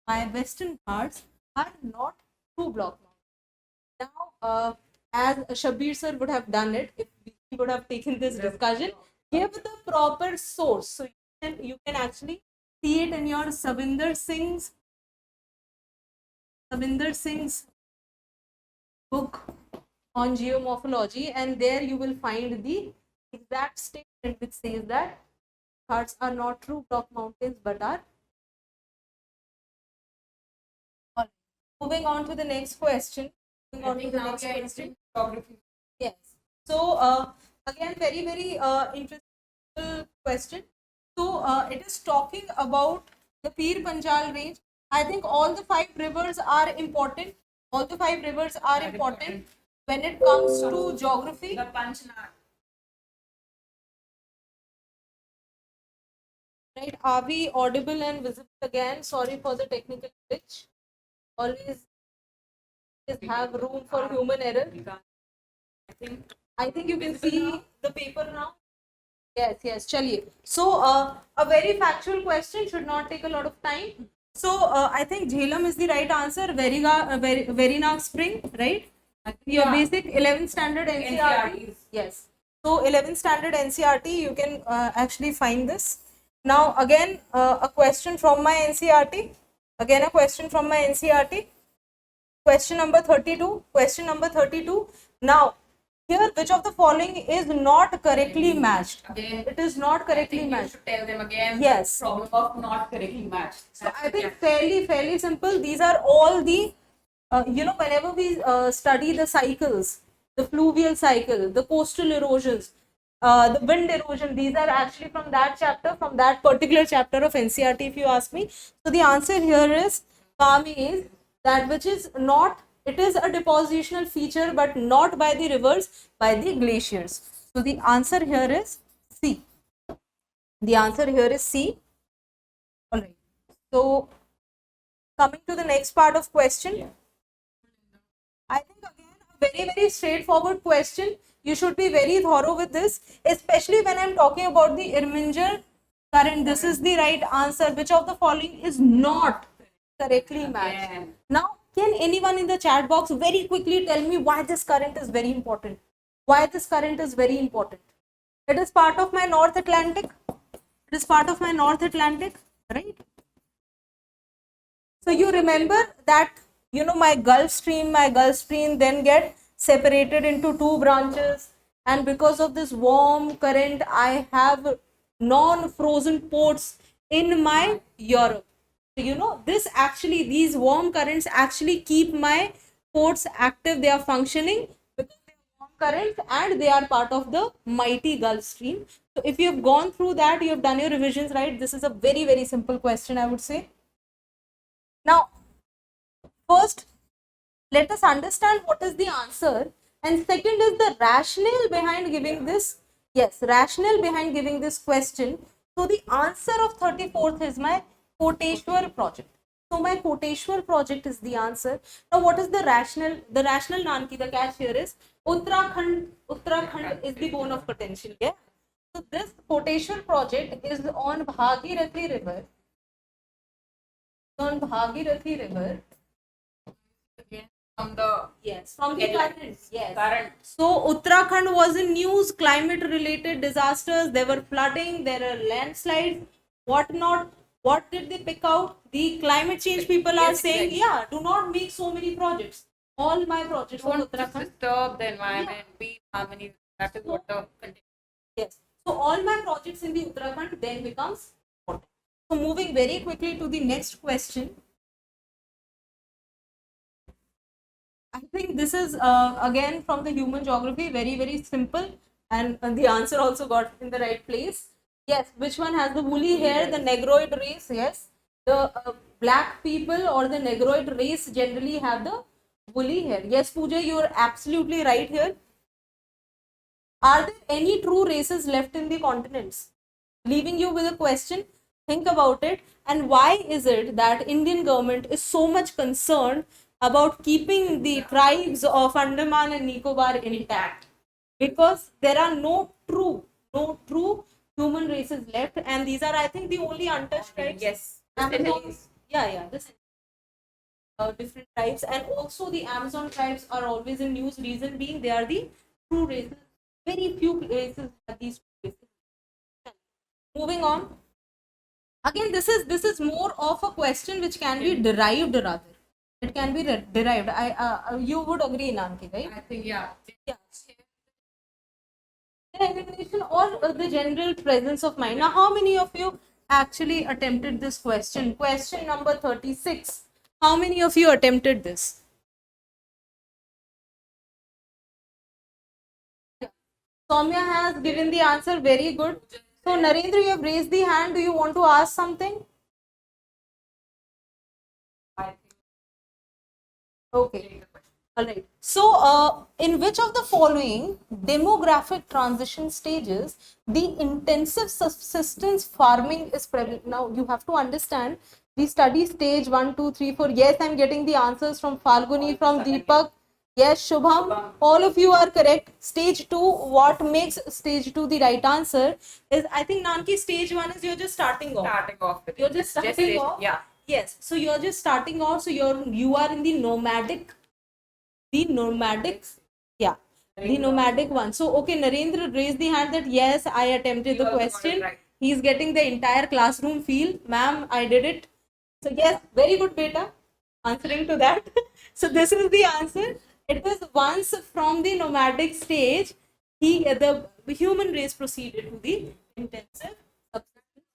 my Western Ghats are not true Block Mountains. Now, as Shabir sir would have done it, if he would have taken this discussion, give the proper source. So you can actually see it in your Savinder Singh's book on geomorphology, and there you will find the exact statement which says that Ghats are not true Block Mountains but are. Moving on to the next question. Geography. Yes. So again, very interesting question. So it is talking about the Pir Panjal range. I think all the 5 rivers are important. All the 5 rivers are important when it comes to geography. The Panchnar. Right? Are we audible and visible again? Sorry for the technical glitch. Always have room for human error. I think you can see the paper now. Yes, chaliye. So a very factual question, should not take a lot of time. So I think Jhelum is the right answer. Verinag Spring, right? Your basic 11th standard NCERT. Yes. So 11th standard NCERT, you can actually find this. Now again a question from my NCERT. Question number 32. Now here, which of the following is not correctly matched? Again, it is not correctly matched. You should tell them again. Yes. The problem of not correctly matched. So I think fairly simple. These are all the whenever we study the cycles, the fluvial cycle, the coastal erosions, the wind erosion, these are actually from that chapter, from that particular chapter of NCERT, if you ask me. So the answer here is Kami is that which is not, it is a depositional feature but not by the rivers, by the glaciers. So the answer here is C. Alright. So coming to the next part of question. I think again a very straightforward question. You should be very thorough with this, especially when I'm talking about the Irminger current. This is the right answer. Which of the following is not correctly matched? Now, can anyone in the chat box very quickly tell me why this current is very important? It is part of my North Atlantic. Right? So you remember that, my Gulf Stream then get separated into two branches, and because of this warm current, I have non-frozen ports in my Europe. So, these warm currents actually keep my ports active. They are functioning because they are warm currents and they are part of the mighty Gulf Stream. So if you have gone through that, you have done your revisions, right? This is a very, very simple question, I would say. Now, first, let us understand what is the answer, and second is the rationale behind giving this. Yes, rationale behind giving this question. So the answer of 34th is my Koteshwar project. So my Koteshwar project is the answer. Now what is the rationale? The rationale, Nanki, the catch here is Uttarakhand is the bone of contention. Yeah. So this Koteshwar project is on Bhagirathi River. On Bhagirathi River. From the From the headline. current. Yes. Current. So Uttarakhand was in news, climate related disasters, there were flooding, there are landslides, whatnot. What did they pick out? The climate change people are Yes, saying, exactly. yeah, do not make so many projects. All my projects from Don't Uttarakhand. disturb the environment, be in harmony. That is what the content. Yes. So all my projects in the Uttarakhand then becomes important. So moving very quickly to the next question. I think this is again from the human geography, very, very simple, and the answer also got in the right place. Yes, which one has the woolly hair? The Negroid race, yes. The black people or the Negroid race generally have the woolly hair. Yes, Pooja, you are absolutely right here. Are there any true races left in the continents? Leaving you with a question, think about it. And why is it that Indian government is so much concerned about keeping the tribes of Andaman and Nicobar intact? Because there are no true human races left, and these are, I think, the only untouched tribes. Yes. Amazons, this different tribes, and also the Amazon tribes are always in news. Reason being, they are the true races. Very few races have these true races. Moving on. Again, this is more of a question which can be derived rather. It can be derived. You would agree, Nanki, right? I think yeah. Yeah. The elimination or the general presence of mind. Now, how many of you actually attempted this question? Question number 36. How many of you attempted this? Soumya has given the answer. Very good. So, Narendra, you have raised the hand. Do you want to ask something? Okay. All right. So, in which of the following demographic transition stages the intensive subsistence farming is prevalent? Now, you have to understand, we study stage 1, 2, 3, 4. Yes, I'm getting the answers from Falguni, from Deepak. Yes, Shubham. All of you are correct. Stage 2, what makes stage 2 the right answer is, I think, Nanki, stage 1 is you're just starting off. Starting off with You're it. just starting off. Yeah. Yes. So you're just starting off. So you are in the nomadic one. So okay, Narendra raised the hand that yes, I attempted the also got it question. right. He's getting the entire classroom feel. Ma'am, I did it. So yes, very good, beta, answering to that. So this is the answer. It was once from the nomadic stage, the human race proceeded to the intensive subsistence.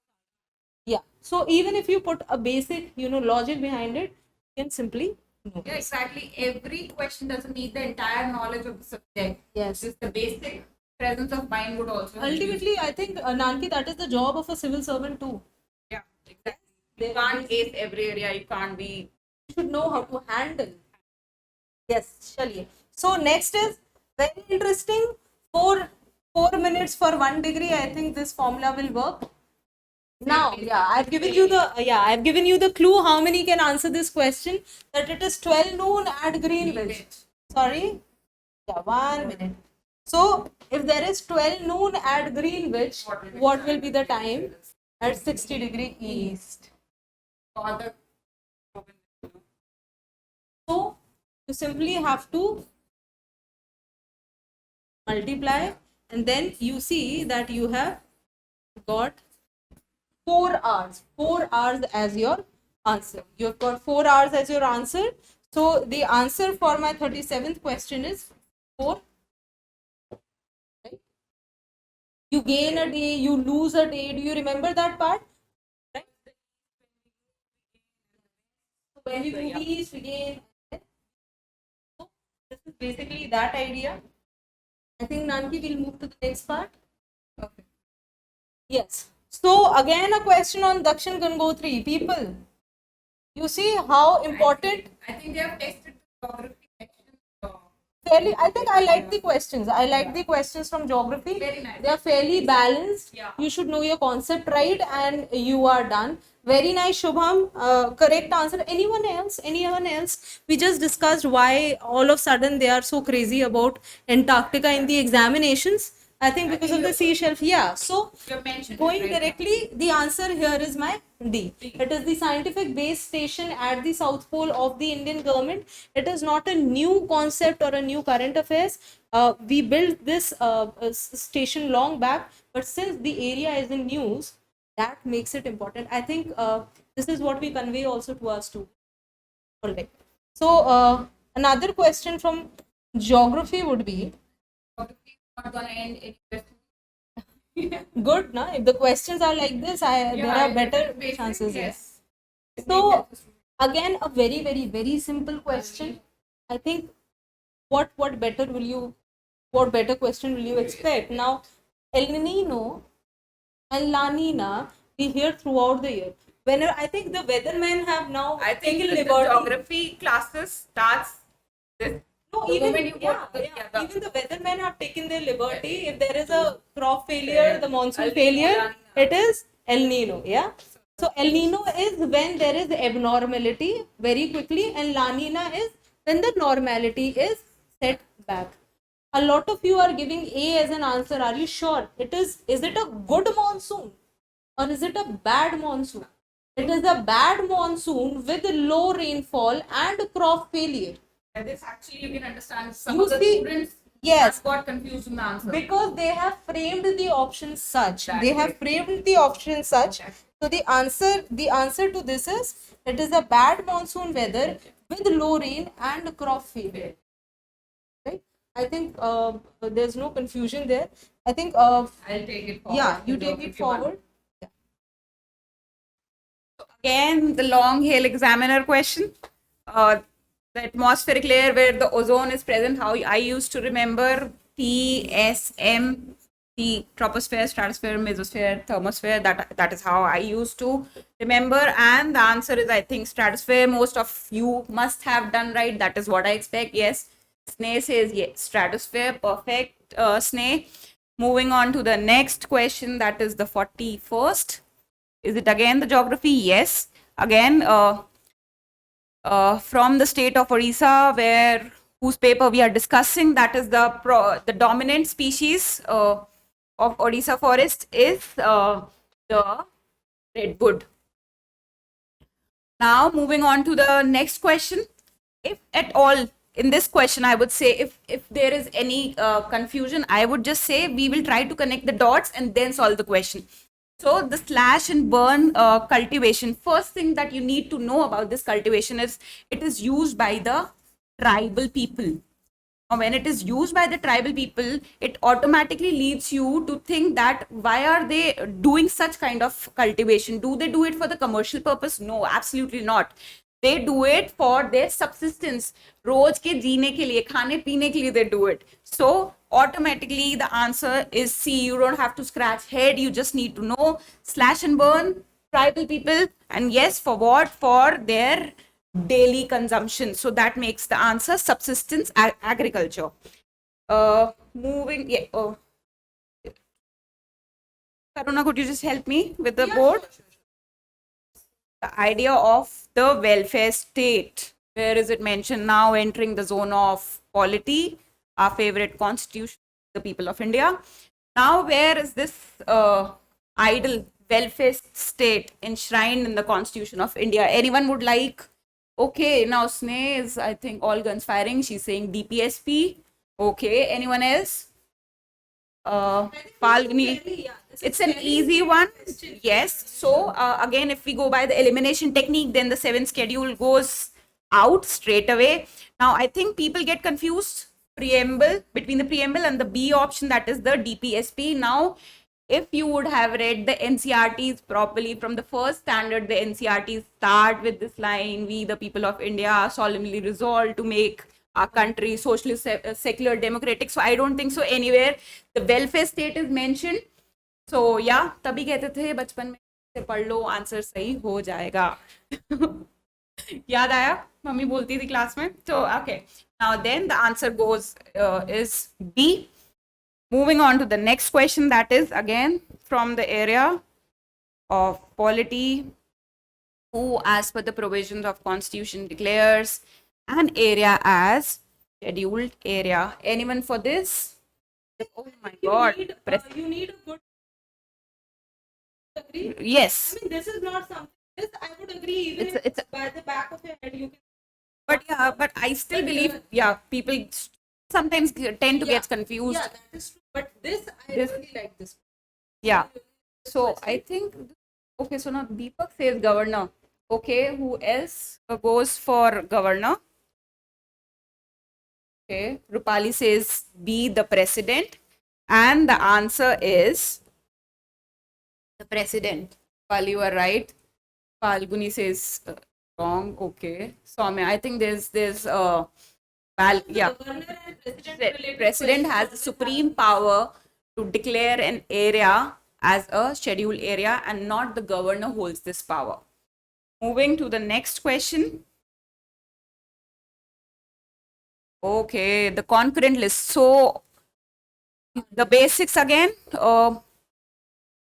Yeah. So even if you put a basic, logic behind it, you can simply know. Yeah, exactly. Every question doesn't need the entire knowledge of the subject. Yes. Just the basic presence of mind would also. Ultimately, I think, Nanki, that is the job of a civil servant too. Yeah, exactly. You can't ace every area. You can't be. You should know how to handle. Yes, Shaliye. So next is very interesting. 4 minutes for 1 degree. I think this formula will work. Now, I've given you the clue. How many can answer this question? That it is 12 noon at Greenwich. Sorry? Yeah, 1 minute. So, if there is 12 noon at Greenwich, what will be the time? At 60 degree east. So, you simply have to multiply, and then you see that you have got 4 hours. 4 hours as your answer. You have got 4 hours as your answer. So the answer for my 37th question is 4. Right? You gain a day, you lose a day. Do you remember that part? Right? So when we movies, we gain. So this is basically that idea. I think Nanki will move to the next part. Okay. Yes. So again a question on Dakshin Gangotri. People, you see how important. I think they have tested the geography section. Fairly, I think I like the questions. I like the questions from geography. Very nice. They are fairly balanced. Yeah. You should know your concept right, and you are done. Very nice, Shubham. Correct answer. Anyone else? Anyone else? We just discussed why all of a sudden they are so crazy about Antarctica in the examinations. I think because of the sea shelf. Yeah. So You mentioned going it, right? directly, the answer here is my D. It is the scientific base station at the South Pole of the Indian government. It is not a new concept or a new current affairs. We built this station long back, but since the area is in news, that makes it important. I think this is what we convey also to our students. All right. So another question from geography would be, Geography is not gonna end anywhere. good, na? If the questions are like this, there are better basic, chances. yes. So again, a very, very, very simple question. I think what better will you, what better question will you expect? Now, El Nino and La Nina we hear throughout the year. Whenever I think the weathermen have now I think taken the liberty. geography classes starts this. No, The even moment you go yeah, to the- yeah, yeah, the- even the weathermen have taken their liberty. If there is a crop failure, the monsoon El Nino, failure, La Nina. it is El Nino. Yeah. So El Nino is when there is abnormality very quickly, and La Nina is when the normality is set back. A lot of you are giving A as an answer. Are you sure? It is. Is it a good monsoon or is it a bad monsoon? It is a bad monsoon with low rainfall and crop failure. And this actually you can understand some You of the see, students yes, have got confused in the answer. because they have framed the option such. That They have way. framed the option such. Okay. So the answer to this is it is a bad monsoon weather with low rain and crop failure. Right? I think there's no confusion there. I think I'll take it forward. yeah, you The take it geography one. forward. Again, the long hail examiner question. The atmospheric layer where the ozone is present, how I used to remember TSM, the troposphere, stratosphere, mesosphere, thermosphere. That is how I used to remember. And the answer is, I think, stratosphere. Most of you must have done right. That is what I expect. Yes. Sneh says yes. Stratosphere. Perfect, Sneh. Moving on to the next question. That is the 41st. Is it again the geography? Yes. Again, from the state of Orissa, whose paper we are discussing, that is the dominant species of Orissa forest is the redwood. Now, moving on to the next question. If at all in this question, I would say if there is any confusion, I would just say we will try to connect the dots and then solve the question. So the slash and burn cultivation, first thing that you need to know about this cultivation is it is used by the tribal people. Now, when it is used by the tribal people, it automatically leads you to think that why are they doing such kind of cultivation? Do they do it for the commercial purpose? No, absolutely not. They do it for their subsistence. रोज के जीने के लिए, खाने पीने के लिए they do it. So automatically the answer is C. You don't have to scratch head. You just need to know slash and burn tribal people. And yes, for what? For their daily consumption. So that makes the answer subsistence agriculture. Moving, yeah. Karuna, could you just help me with the board? The idea of the welfare state. Where is it mentioned now? Entering the zone of polity, our favorite constitution, the people of India. Now, where is this ideal welfare state enshrined in the constitution of India? Anyone would like? Okay, now Sneh is, I think, all guns firing. She's saying DPSP. Okay, anyone else? Falguni. It's an easy one. Yes. So again, if we go by the elimination technique, then the 7th schedule goes out straight away. Now, I think people get confused preamble between the preamble and the B option, that is the DPSP. Now, if you would have read the NCRTs properly from the first standard, the NCRTs start with this line: "We, the people of India, solemnly resolve to make our country socialist, secular, democratic." So I don't think so anywhere the welfare state is mentioned. So yeah, तभी कहते थे बचपन में से पढ़ लो, answer सही हो जाएगा. याद आया, मम्मी बोलती थी क्लास में. So okay, now then the answer goes is B. Moving on to the next question, that is again from the area of polity, who as per the provisions of constitution declares an area as scheduled area. Anyone for this? Oh my god. You need a good agree. Yes. I mean, this is not something. This I would agree. Even It's by the back of your head, you can. but yeah, but I still believe, yeah, people sometimes tend to get confused. Yeah, that is true. But this, I This- really like this. Yeah. So I think, okay, so now Deepak says governor. Okay, who else goes for governor? Okay, Rupali says be the president. And the answer is the president. Rupali, you are right. Falguni says wrong. Okay. Soumya, I think there's yeah. Governor and president, President has the supreme power to declare an area as a scheduled area, and not the governor holds this power. Moving to the next question. Okay, the concurrent list. So the basics again.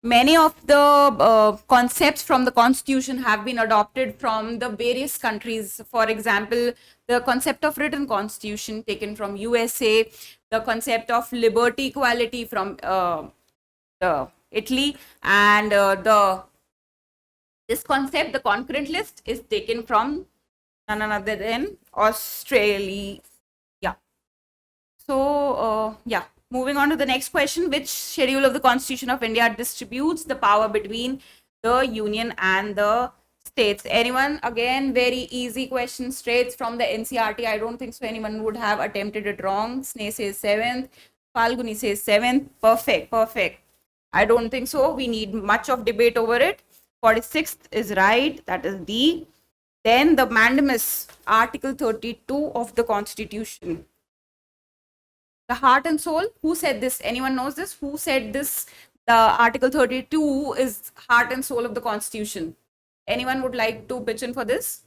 Many of the concepts from the constitution have been adopted from the various countries. For example, the concept of written constitution taken from USA, the concept of liberty equality from Italy, and this concept, the concurrent list, is taken from none other than Australia. Yeah. So yeah. Moving on to the next question, which schedule of the Constitution of India distributes the power between the Union and the states? Anyone? Again, very easy question, straight from the NCRT. I don't think so anyone would have attempted it wrong. Sneh says 7th. Falguni says 7th. Perfect, perfect. I don't think so. We need much of debate over it. 46th is right. That is D. Then the mandamus, Article 32 of the Constitution. The heart and soul, who said this? Anyone knows this? Who said this? The Article 32 is heart and soul of the Constitution. Anyone would like to pitch in for this?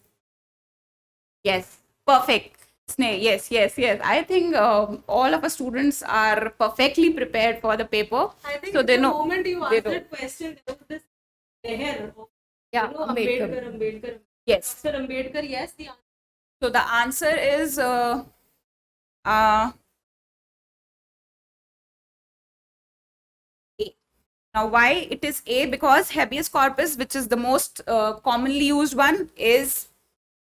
Yes, perfect. Sneh, yes, yes, yes. I think all of our students are perfectly prepared for the paper. I think so the they know. moment you they asked know. that question, there was this hair. Yeah, You know, Ambedkar. Ambedkar. Yes. Dr. Ambedkar, yes. The answer. So the answer is Now, why it is A? Because habeas corpus, which is the most commonly used one, is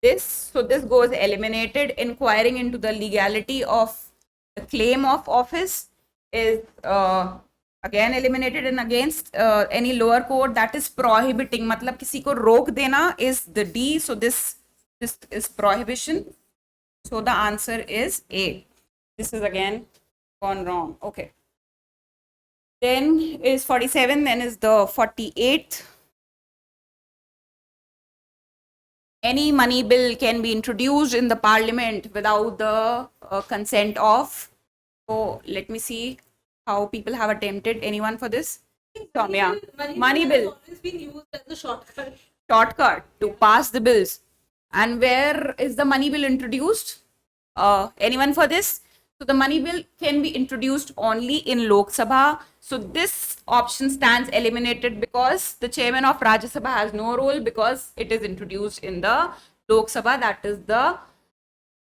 this. So this goes eliminated. Inquiring into the legality of the claim of office is again eliminated, and against any lower court that is prohibiting, matlab kisi ko rok dena, is the D. So this is prohibition. So the answer is A. This is again gone wrong. Okay. Then is 47, then is the 48th. Any money bill can be introduced in the parliament without the consent of. So let me see how people have attempted. Anyone for this? Soumya. Money bill. has always been used as a shortcut. Shortcut to pass the bills. And where is the money bill introduced? Anyone for this? So the money bill can be introduced only in Lok Sabha. So this option stands eliminated because the chairman of Rajya Sabha has no role, because it is introduced in the Lok Sabha, that is the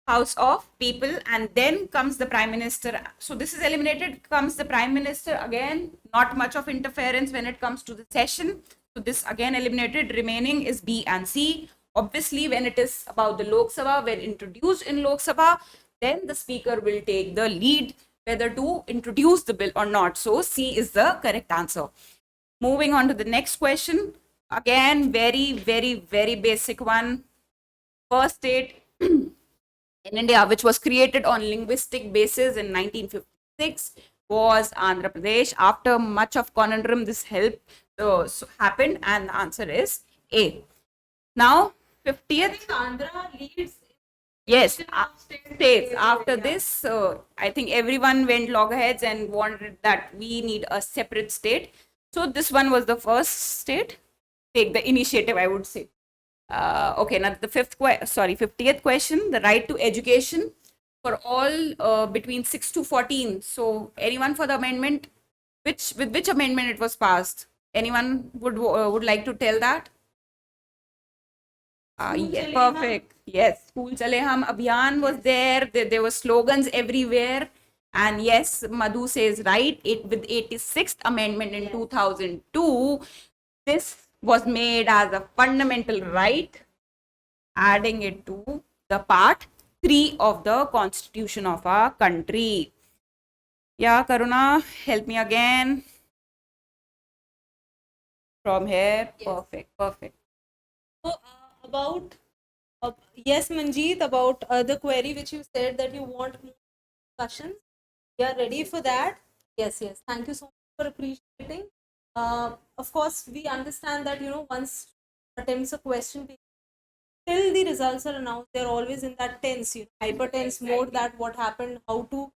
House of People. And then comes the Prime Minister. So this is eliminated. Comes the Prime Minister again. Not much of interference when it comes to the session. So this again eliminated. Remaining is B and C. Obviously, when it is about the Lok Sabha, when introduced in Lok Sabha, then the speaker will take the lead. whether to introduce the bill or not. So C is the correct answer. Moving on to the next question. Again, very, very, very basic one. First state in India, which was created on linguistic basis in 1956, was Andhra Pradesh. After much of conundrum, this happened, and the answer is A. Now, 50th. Andhra leads. Yes, states. After this, I think everyone went loggerheads and wanted that we need a separate state. So this one was the first state. Take the initiative, I would say. Okay, now the 50th question, the right to education for all between 6 to 14. So anyone for the amendment, with which amendment it was passed? Anyone would like to tell that? Yes, perfect. Yes, School Chale Hum Abhiyan was there. There were slogans everywhere. And yes, Madhu says right. With 86th Amendment in 2002, this was made as a fundamental right, adding it to the part 3 of the Constitution of our country. Yeah, Karuna, help me again. From here, yes. Perfect. So, about yes, Manjeet, about the query which you said that you want more discussions. We are ready for that. Yes. Thank you so much for appreciating. Of course, we understand that once attempts a question till the results are announced, they're always in that tense, hyper tense mode. That what happened, how to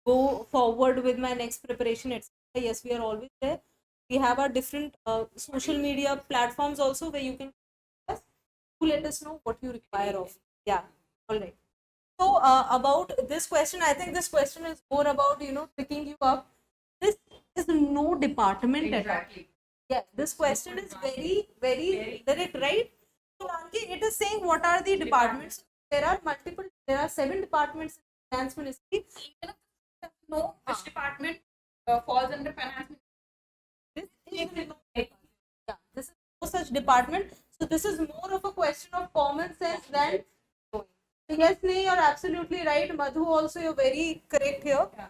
go forward with my next preparation, etc. Yes, we are always there. We have our different social media platforms also where you can let us know what you require of. Yeah, all right. So about this question, I think this question is more about picking you up. This is no department at all. Yeah, this question is very, very direct, right? So Anki, it is saying what are the departments? There are 7 departments in finance ministry. Even if know which department falls under finance ministry. This is no such department. So this is more of a question of common sense than. Yes, Neha, you're absolutely right. Madhu, also you're very correct here. Yeah.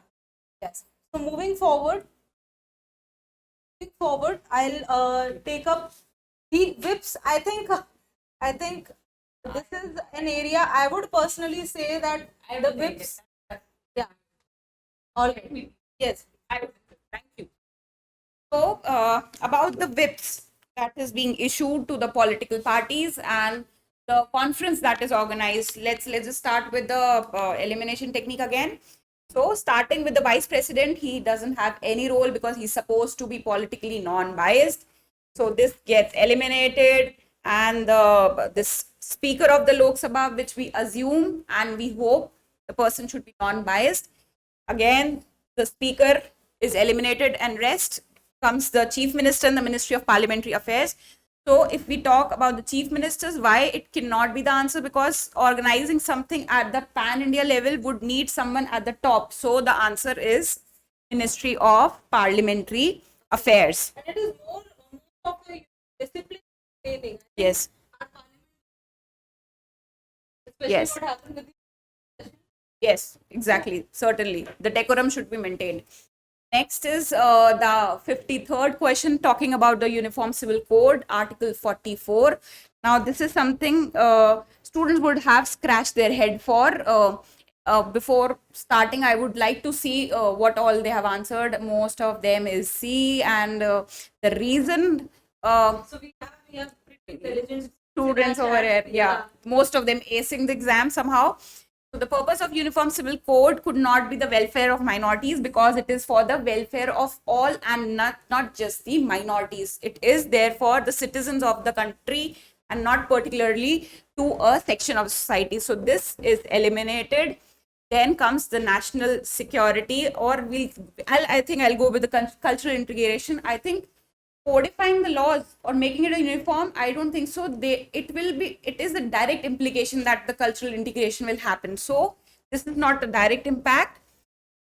Yes. So moving forward, I'll take up the whips. I think this is an area I would personally say that the whips. Yeah. All right. Yes. Thank you. So about the whips that is being issued to the political parties and the conference that is organized. Let's just start with the elimination technique again. So starting with the vice president, he doesn't have any role because he's supposed to be politically non-biased. So this gets eliminated, and this speaker of the Lok Sabha, which we assume and we hope the person should be non-biased. Again, the speaker is eliminated, and rest comes the chief minister and the Ministry of Parliamentary Affairs. So if we talk about the chief ministers, why it cannot be the answer? Because organizing something at the pan-India level would need someone at the top. So the answer is Ministry of Parliamentary Affairs. And it is more of a discipline training. Yes. Especially yes. What happened with the. Yes, exactly. Certainly. The decorum should be maintained. Next is the 53rd question, talking about the Uniform Civil Code, Article 44. Now, this is something students would have scratched their head for. Before starting, I would like to see what all they have answered. Most of them is C, and the reason. So we have pretty intelligent students over here. Yeah, most of them acing the exam somehow. So the purpose of Uniform Civil Code could not be the welfare of minorities, because it is for the welfare of all and not just the minorities. It is therefore the citizens of the country and not particularly to a section of society. So this is eliminated. Then comes the national security, or I think I'll go with the cultural integration. I think codifying the laws or making it a uniform, I don't think so. It is a direct implication that the cultural integration will happen. So this is not a direct impact.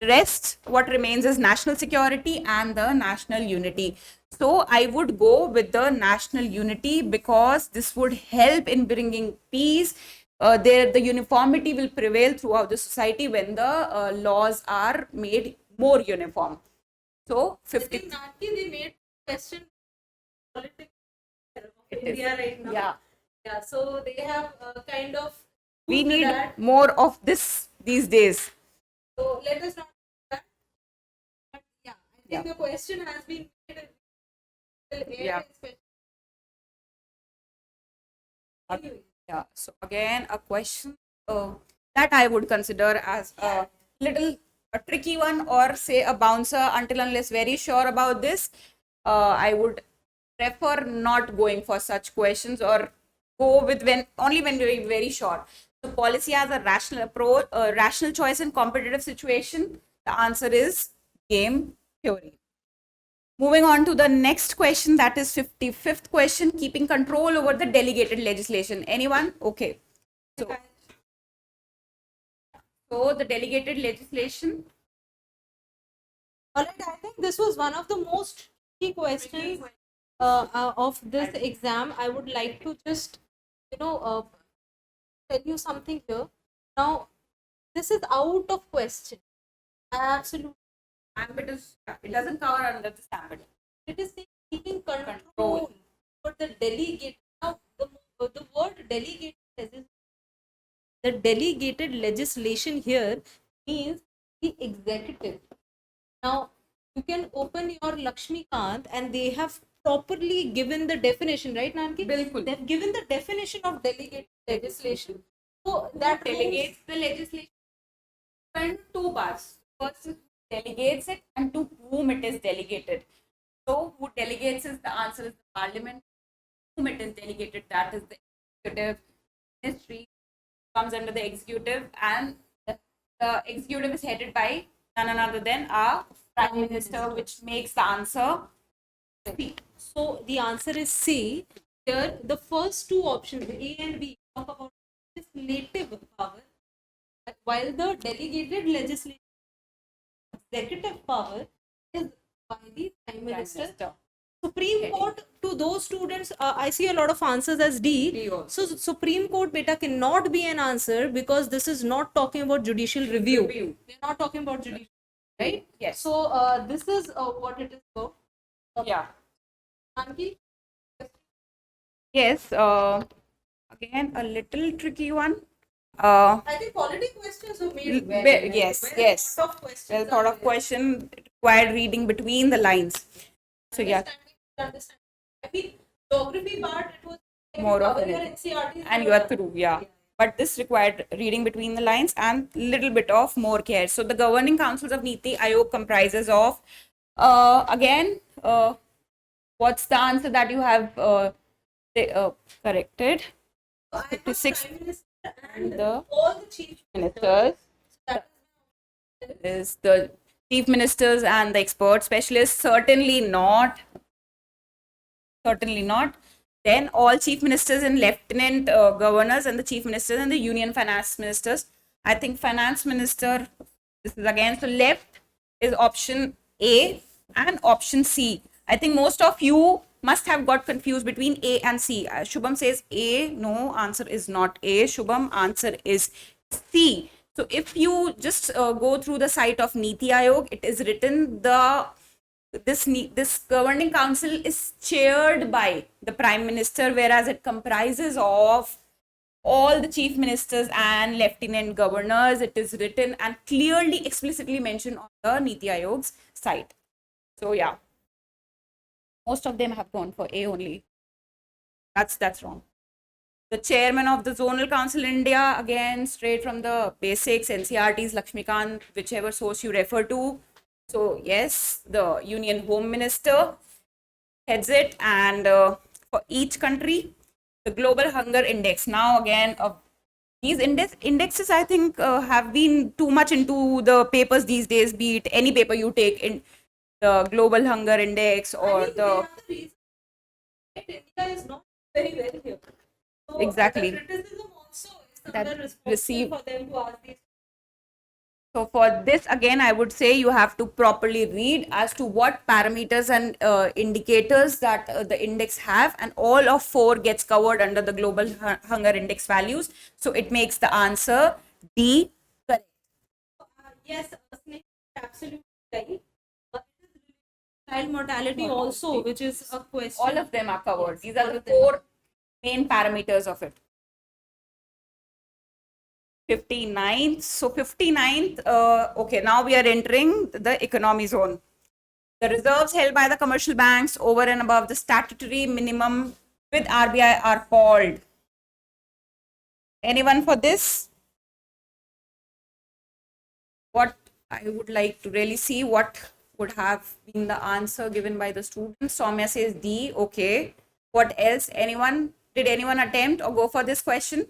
Rest, what remains is national security and the national unity. So I would go with the national unity, because this would help in bringing peace. the uniformity will prevail throughout the society when the laws are made more uniform. So I 50. think Naki, they made question politics of It is. India right now. Yeah. Yeah, so they have kind of We put need that. more of this these days. So let us not do that. But yeah, I think Yeah. the question has been made. Yeah. Anyway, Yeah. So again, a question that I would consider as a little a tricky one, or say a bouncer until unless very sure about this. I would prefer not going for such questions, or go with when only when you're very sure. So policy has a rational approach, rational choice in competitive situation. The answer is game theory. Moving on to the next question, that is 55th question, keeping control over the delegated legislation. Anyone? Okay. So the delegated legislation. all right, I think this was one of the most key questions of this exam. I would like to just, tell you something here. Now, this is out of question. Absolutely. Ambit is, it doesn't cover under this ambit. It is saying keeping control for the delegate. Now, the word delegate, the delegated legislation here means the executive. Now, you can open your Lakshmikant and they have properly given the definition, right, Nanki? Bilkul. They've given the definition of delegated legislation. So that Delegates the legislation in two parts. First is who delegates it, and to whom it is delegated. So who delegates is the answer is the parliament. Whom it is delegated, that is the executive. Ministry comes under the executive, and the executive is headed by none other than our prime minister, which makes the answer C. So the answer is C. Here, the first two options, A and B, talk about legislative power, while the delegated legislative executive power is by the Prime Minister. Supreme Court, to those students, I see a lot of answers as D. D also. So Supreme Court beta cannot be an answer because this is not talking about judicial review. We're not talking about judicial, right? Yes. So this is what it is for. Yeah. Anki? Yes. Again, a little tricky one. I think quality questions were made Yes. Well thought of questions. Well thought of question, required reading between the lines. So yeah, Understanding. I mean, geography part, it was more of your it. NCERT. And you are through, yeah. But this required reading between the lines and little bit of more care. So the governing councils of Niti Aayog comprises of, again, what's the answer that you have corrected? 56 and the all the chief ministers. Is the chief ministers and the expert specialists? Certainly not. Certainly not. Then all chief ministers and lieutenant governors, and the chief ministers and the union finance ministers. I think finance minister, this is again, so left is option A and option C. I think most of you must have got confused between A and C. Shubham says A. No, answer is not A. Shubham, answer is C. So if you just go through the site of Niti Aayog, it is written this governing council is chaired by the prime minister, whereas it comprises of all the chief ministers and lieutenant governors. It is written and clearly explicitly mentioned on the Niti Aayog's site. So yeah, most of them have gone for A only. That's wrong. The chairman of the Zonal Council India, again, straight from the basics, NCERT's Lakshmikant, whichever source you refer to. So yes, the Union Home Minister heads it, and for each country, the Global Hunger Index. Now again, these indexes, I think, have been too much into the papers these days, be it any paper you take, in the Global Hunger Index or the... India is not very well here. So exactly. the criticism also is That somewhere responsible receive- for them to ask these. So for this, again, I would say you have to properly read as to what parameters and indicators that the index have, and all of four gets covered under the global hunger index values. So it makes the answer D correct. Yes, Sneh, absolutely right. Child mortality also, which is a question. All of them are covered. Yes, These are all the of them four main parameters of it. 59th. So 59th, okay, now we are entering the economy zone. The reserves held by the commercial banks over and above the statutory minimum with RBI are called. Anyone for this? What I would like to really see what would have been the answer given by the students. Soumya says D. Okay. What else? Anyone? Did anyone attempt or go for this question?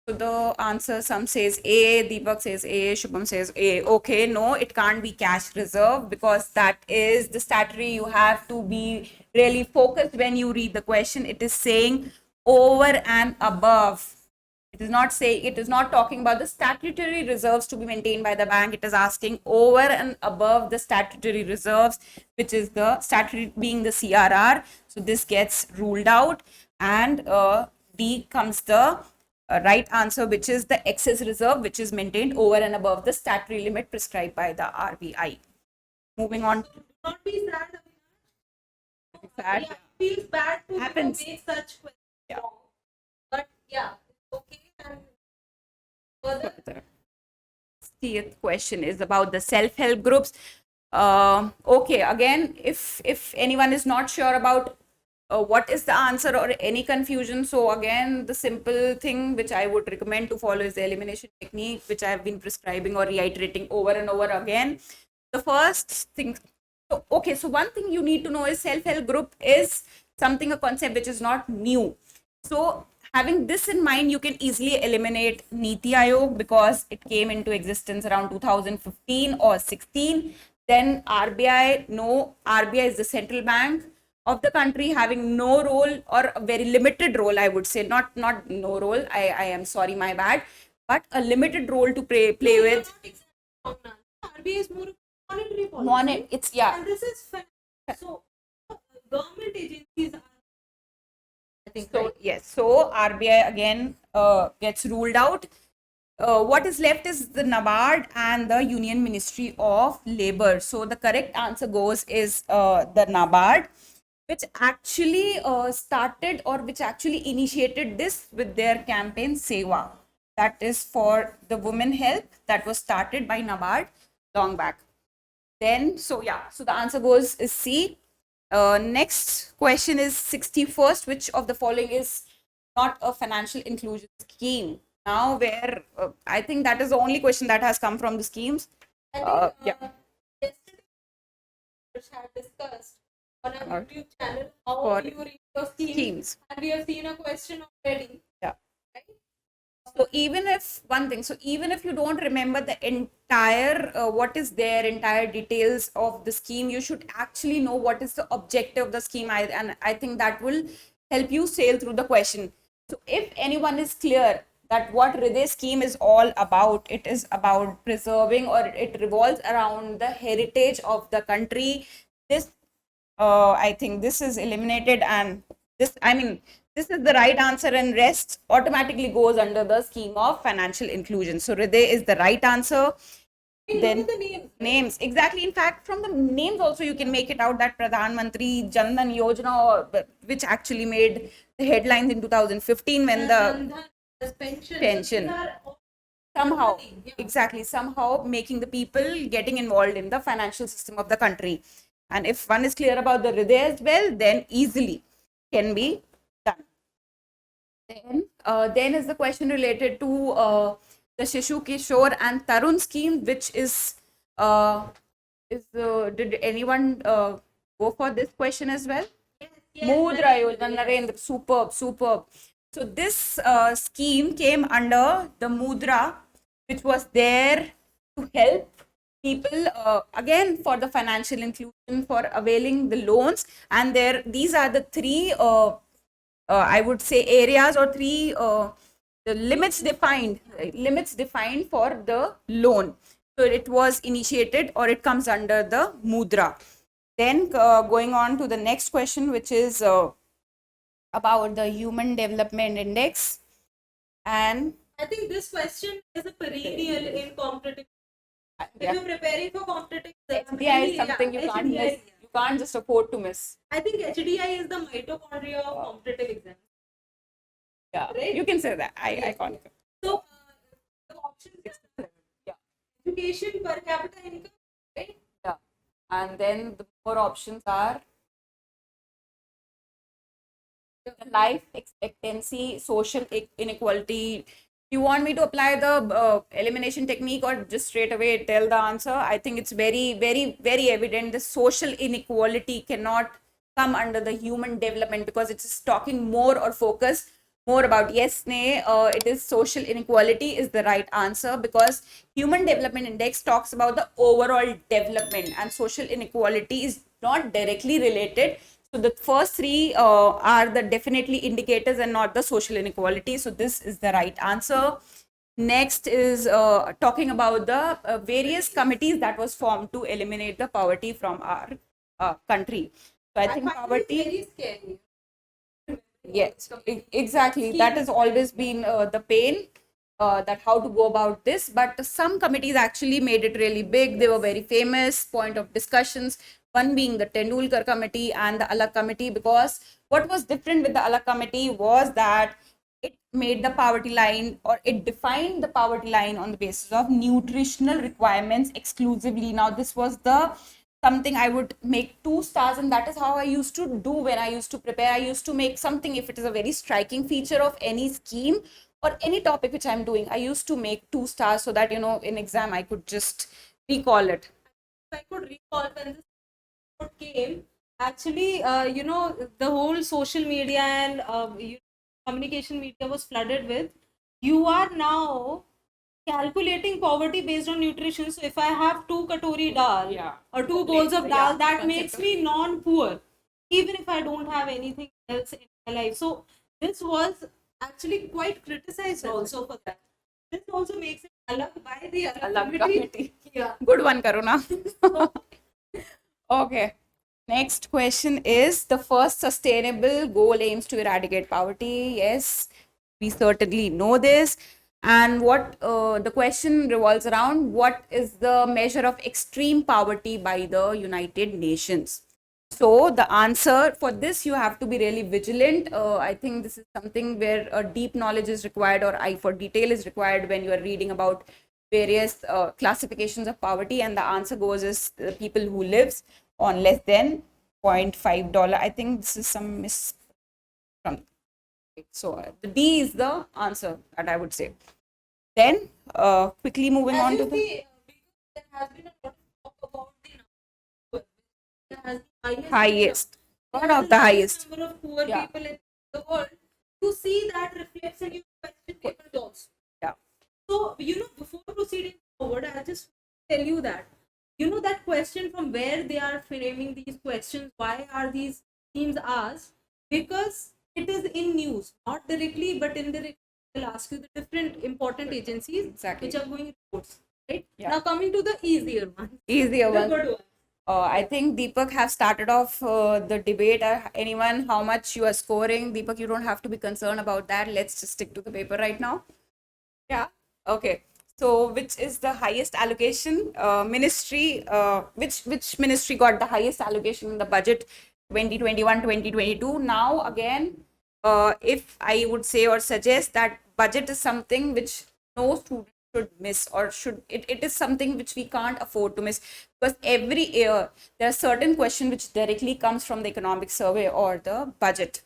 So the answer, some says A, Deepak says A, Shubham says A. Okay, no, it can't be cash reserve because that is the statutory. You have to be really focused when you read the question. It is saying over and above. It is not saying, it is not talking about the statutory reserves to be maintained by the bank. It is asking over and above the statutory reserves, which is the statutory being the CRR. So this gets ruled out, and D comes the right answer, which is the excess reserve, which is maintained over and above the statutory limit prescribed by the RBI. Moving on. Do not be sad. Sad. Yeah, it feels bad to Happens. make such questions. Yeah. But yeah, it's okay. And further, The 60th question is about the self-help groups. Okay, again, if anyone is not sure about what is the answer or any confusion, so again, the simple thing which I would recommend to follow is the elimination technique, which I have been prescribing or reiterating over and over again. The first thing, so, okay, so one thing you need to know is self-help group is something, a concept which is not new. So having this in mind, you can easily eliminate Niti Aayog because it came into existence around 2015 or 16. Then RBI, no, RBI is the central bank of the country, having no role or a very limited role, I would say, not no role. I am sorry, my bad, but a limited role to play with. RBI is more monetary policy. It's yeah. And this is so government agencies are. I think So right? yes, so RBI again gets ruled out. What is left is the NABARD and the Union Ministry of Labor. So the correct answer goes is the NABARD, which actually started or which actually initiated this with their campaign Seva. That is for the women health, that was started by NABARD long back. Then, so yeah, so the answer goes is C. Next question is 61st. Which of the following is not a financial inclusion scheme? Now, where I think that is the only question that has come from the schemes. I think Yeah. yesterday we had discussed on our Alright. YouTube channel how For you read your schemes. and we have seen a question already. Yeah. Right? So even if one thing, so even if you don't remember the entire what is their entire details of the scheme, you should actually know what is the objective of the scheme, and I think that will help you sail through the question. So if anyone is clear that what Hriday scheme is all about, it is about preserving, or it revolves around the heritage of the country. This I think this is eliminated, and this, I mean, this is the right answer, and rest automatically goes under the scheme of financial inclusion. So Hriday is the right answer. Then Look at the names. Names, exactly. In fact, from the names also you can make it out that Pradhan Mantri Jan Dhan Yojana, which actually made the headlines in 2015 when the pension. Somehow, exactly, somehow making the people getting involved in the financial system of the country. And if one is clear about the Hriday as well, then easily can be done. Then is the question related to the Shishu Kishore and Tarun scheme, which is did anyone go for this question as well? Mudra Yojana, Narendra, superb. So this scheme came under the Mudra, which was there to help people again for the financial inclusion, for availing the loans. And these are the three I would say areas, or three the limits defined for the loan. So it was initiated, or it comes under the mudra. Then going on to the next question, which is about the Human Development Index. And I think this question is a perennial in competitive. If yeah, you're preparing for competitive exams, HDI is something yeah, you can't HDI, miss. You can't just afford to miss. I think HDI is the mitochondria of competitive exams. Yeah, Right? you can say that. I Yes. can't. So the options are Yeah, education, per capita income, right? yeah. And then the more options are the life expectancy, social inequality. Do you want me to apply the elimination technique, or just straight away tell the answer? I think it's very, very, very evident. The social inequality cannot come under the human development, because it's talking more or focus more about yes, nay. It is social inequality is the right answer, because human development index talks about the overall development, and social inequality is not directly related. So the first three are the definitely indicators and not the social inequality. So this is the right answer. Next is talking about the various committees that was formed to eliminate the poverty from our country. So I think find this poverty. very scary. Yes, exactly. That has always been the pain, that how to go about this. But some committees actually made it really big. They were very famous, point of discussions. One being the Tendulkar committee and the Alak committee, because what was different with the Alak committee was that it made the poverty line, or it defined the poverty line on the basis of nutritional requirements exclusively. Now, this was the something I would make 2 stars, and that is how I used to do when I used to prepare. I used to make something, if it is a very striking feature of any scheme or any topic which I'm doing, I used to make 2 stars, so that in exam I could just recall it. If I could recall when this report came, actually, the whole social media and communication media was flooded with. You are now calculating poverty based on nutrition. So if I have 2 katori dal, Yeah. or 2 bowls of Yeah, dal, that concept makes of- me non-poor, even if I don't have anything else in my life. So this was actually quite criticized also for that. This also makes it alag by the Alak committee. committee. Yeah. Good one, Karuna. Okay. Next question is, the first sustainable goal aims to eradicate poverty. Yes, we certainly know this. And what the question revolves around, what is the measure of extreme poverty by the United Nations? So the answer for this, you have to be really vigilant. I think this is something where a deep knowledge is required, or eye for detail is required when you are reading about various classifications of poverty. And the answer goes is the people who lives on less than $0.5. I think this is some miss from. So the D is the answer that I would say. Then quickly moving on to the Because there has been a lot of talk about the number. There has the highest, one there of is the highest highest. number of poor Yeah. people in the world. To see that reflects in your question papers also. Yeah. So, before proceeding forward, I'll just tell you that, that question from where they are framing these questions, why are these themes asked? Because it is in news, not directly, but indirectly. They'll ask you the different important agencies Exactly. which are going reports. Right? Yeah. Now, coming to the easier one. Easier The one. good one. I think Deepak have started off the debate. Anyone, how much you are scoring? Deepak, you don't have to be concerned about that. Let's just stick to the paper right now. Yeah. Okay. So, which is the highest allocation ministry? Which ministry got the highest allocation in the budget 2021-2022? Now, again, if I would say or suggest that budget is something which no student should miss, or it is something which we can't afford to miss, because every year there are certain questions which directly comes from the economic survey or the budget.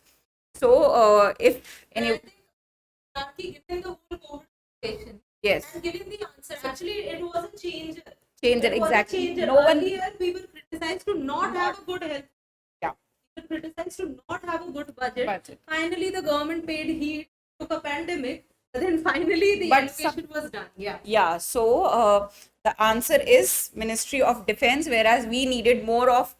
So, if And any, I think, Naki, given the whole COVID situation, yes. and given the answer, actually, it was a changer. Changer, It was a exactly. changer. No one. Earlier, we were criticized to not have a good health. Yeah. We were criticized to not have a good budget. Budget. Finally, the government paid heed, took a pandemic, but then finally the But allocation was done. Yeah. Yeah. So the answer is Ministry of Defense, whereas we needed more of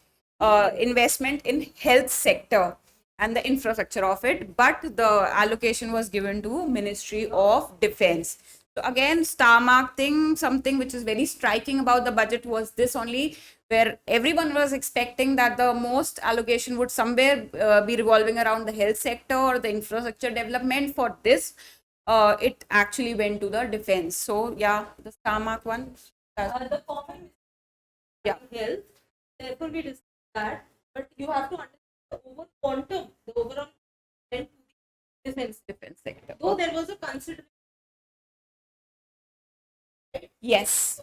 investment in health sector and the infrastructure of it. But the allocation was given to Ministry of Defense. So again, star mark thing, something which is very striking about the budget was this only, where everyone was expecting that the most allocation would somewhere be revolving around the health sector or the infrastructure development. For this, it actually went to the defense. So yeah, the star mark one. The common Yeah. health, therefore we discuss that, but you have to understand the over quantum, the overall went to the Defense sector. Though there was a consideration. Yes.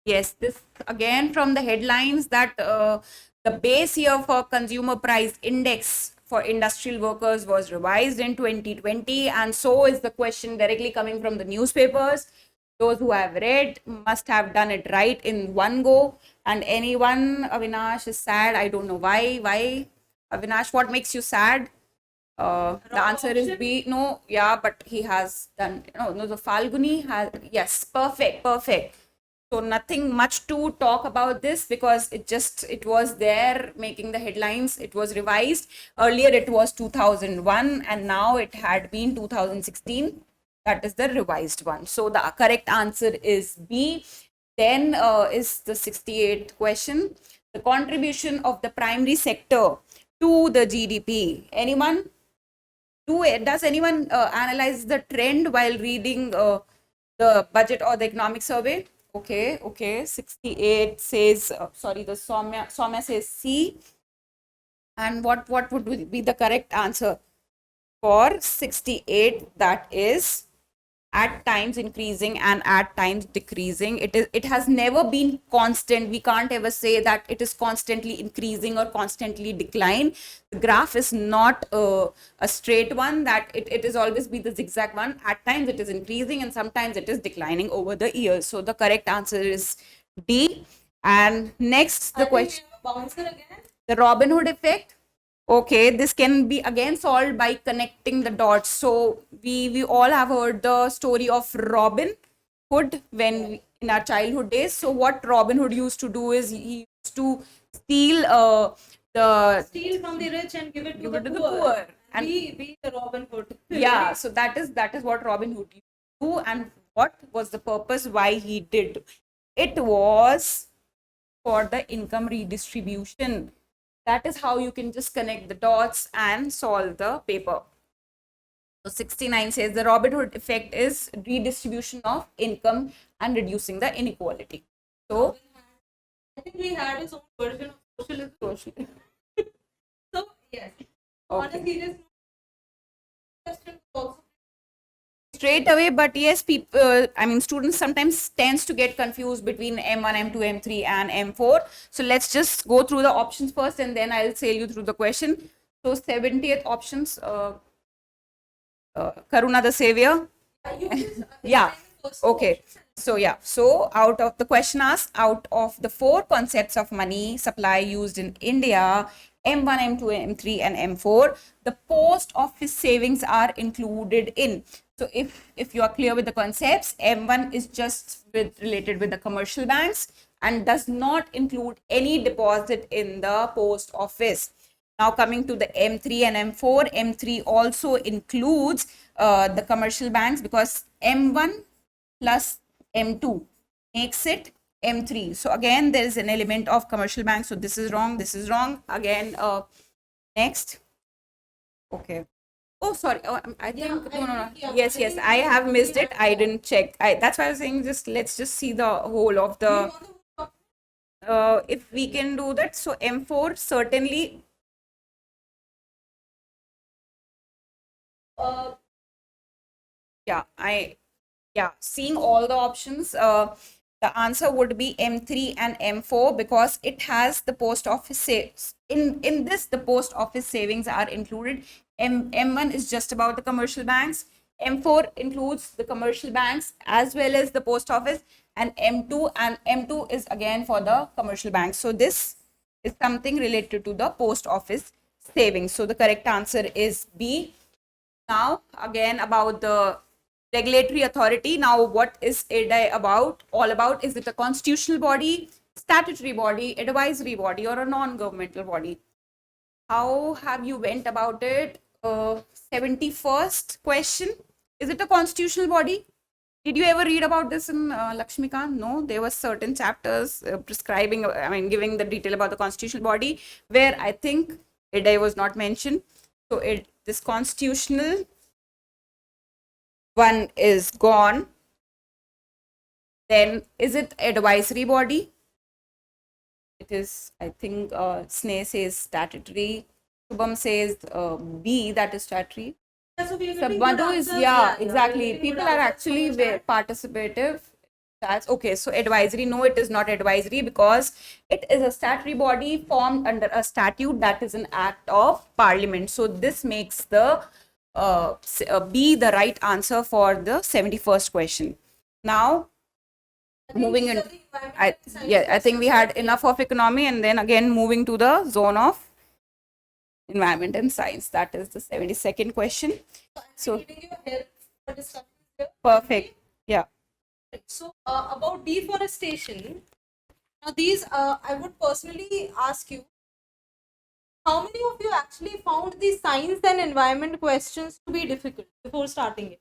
Yes, this again from the headlines that the base year for consumer price index for industrial workers was revised in 2020, and so is the question directly coming from the newspapers. Those who have read must have done it right in one go. And anyone, Avinash is sad. I don't know why. Why, Avinash? What makes you sad? The answer is B. No, yeah, but he has done. No, the Falguni has. Yes, perfect, perfect. So nothing much to talk about this because it was there making the headlines. It was revised. Earlier it was 2001 and now it had been 2016. That is the revised one. So the correct answer is B. Then is the 68th question. The contribution of the primary sector to the GDP. Anyone? Does anyone analyze the trend while reading the budget or the economic survey? Okay. 68 says, sorry, the Soumya says C. And what would be the correct answer for 68? That is at times increasing and at times decreasing. It has never been constant. We can't ever say that it is constantly increasing or constantly decline. The graph is not a straight one, that it is always be the zigzag one. At times it is increasing and sometimes it is declining over the years. So the correct answer is D. And next the question, Bouncer again. the Robin Hood effect. Okay, this can be again solved by connecting the dots. So we all have heard the story of Robin Hood in our childhood days. So what Robin Hood used to do is he used to steal Steal from the rich and give it to, Give the, it to the poor. poor. And be the Robin Hood. Yeah, so that is what Robin Hood used to do, and what was the purpose why he did it was for the income redistribution. That is how you can just connect the dots and solve the paper. So 69 says the Robin Hood effect is redistribution of income and reducing the inequality. So I think he had his own version of socialism. So yes. On a serious question also. Straight away, but yes, people, I mean, students sometimes tends to get confused between M1, M2, M3 and M4. So let's just go through the options first and then I'll sail you through the question. So 70th options, Karuna the Savior. Yeah, okay. So yeah, so out of the question asked, out of the 4 concepts of money supply used in India, M1, M2, M3 and M4, the post office savings are included in. So if you are clear with the concepts, M1 is just related with the commercial banks and does not include any deposit in the post office. Now coming to the M3 and M4, M3 also includes the commercial banks because M1 plus M2 makes it M3. So again, there is an element of commercial banks. So this is wrong. This is wrong. Again, next. Okay. Oh, sorry. Oh, I think no. Yes. I have missed it. I didn't check. That's why I was saying let's just see the whole of the. If we can do that, so M4 certainly. Seeing all the options, the answer would be M3 and M4 because it has the post office saves. In this, the post office savings are included. M1 is just about the commercial banks. M4 includes the commercial banks as well as the post office, and M2 is again for the commercial banks. So this is something related to the post office savings. So the correct answer is B. Now again about the regulatory authority. Now what is IRDAI all about? Is it a constitutional body, statutory body, advisory body, or a non-governmental body? How have you went about it? 71st question. Is it a constitutional body? Did you ever read about this in Lakshmikant? No, there were certain chapters prescribing, giving the detail about the constitutional body, where I think IDAI was not mentioned. So this constitutional one is gone. Then is it advisory body? It is, I think, Sneh says statutory. Shubham says B, that is statutory. Yeah, so we are So getting good Madhu is, answers. yeah, we are exactly. getting People good are answers actually from the chat. participative. That's okay. So advisory, no, it is not advisory because it is a statutory body formed under a statute that is an act of parliament. So this makes the B the right answer for the 71st question. Now, moving in, I think we had enough of economy, and then again moving to the zone of environment and science. That is the 72nd question. So Needing your help for discussion here. perfect. Yeah. So about deforestation, now these I would personally ask you, how many of you actually found the science and environment questions to be difficult before starting it?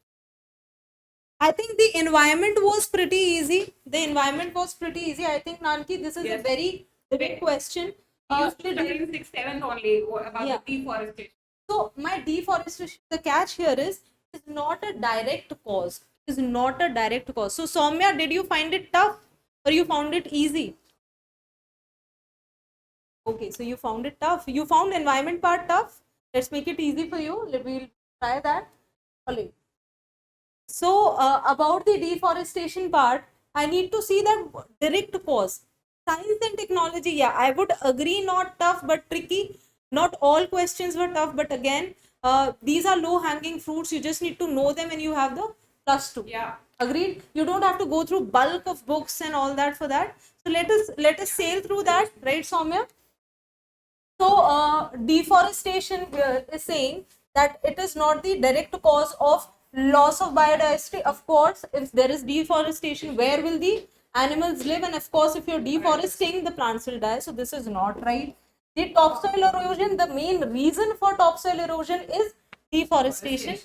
I think the environment was pretty easy. The environment was pretty easy. I think Nanki, this is a very big question. Studying 6th, 7th only about Yeah. the deforestation. So my deforestation, the catch here is not a direct cause. Is not a direct cause. So Soumya, did you find it tough or you found it easy? Okay, so you found it tough. You found environment part tough. Let's make it easy for you. We'll try that. Only. So about the deforestation part, I need to see that direct cause. Science and technology, yeah, I would agree, not tough but tricky. Not all questions were tough, but again, these are low hanging fruits. You just need to know them and you have the +2. Yeah. Agreed. You don't have to go through bulk of books and all that for that. So let us sail through that, right, Soumya? So deforestation is saying that it is not the direct cause of loss of biodiversity. Of course, if there is deforestation, where will the animals live? And of course, if you're deforesting, the plants will die. So this is not right. The topsoil erosion, the main reason for topsoil erosion is deforestation.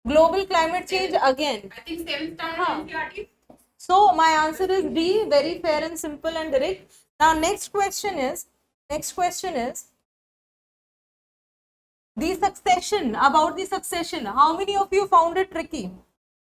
Global climate change, again. I think 7th standard NCERT. So my answer is D, very fair and simple and direct. Now next question is the succession. About the succession, how many of you found it tricky?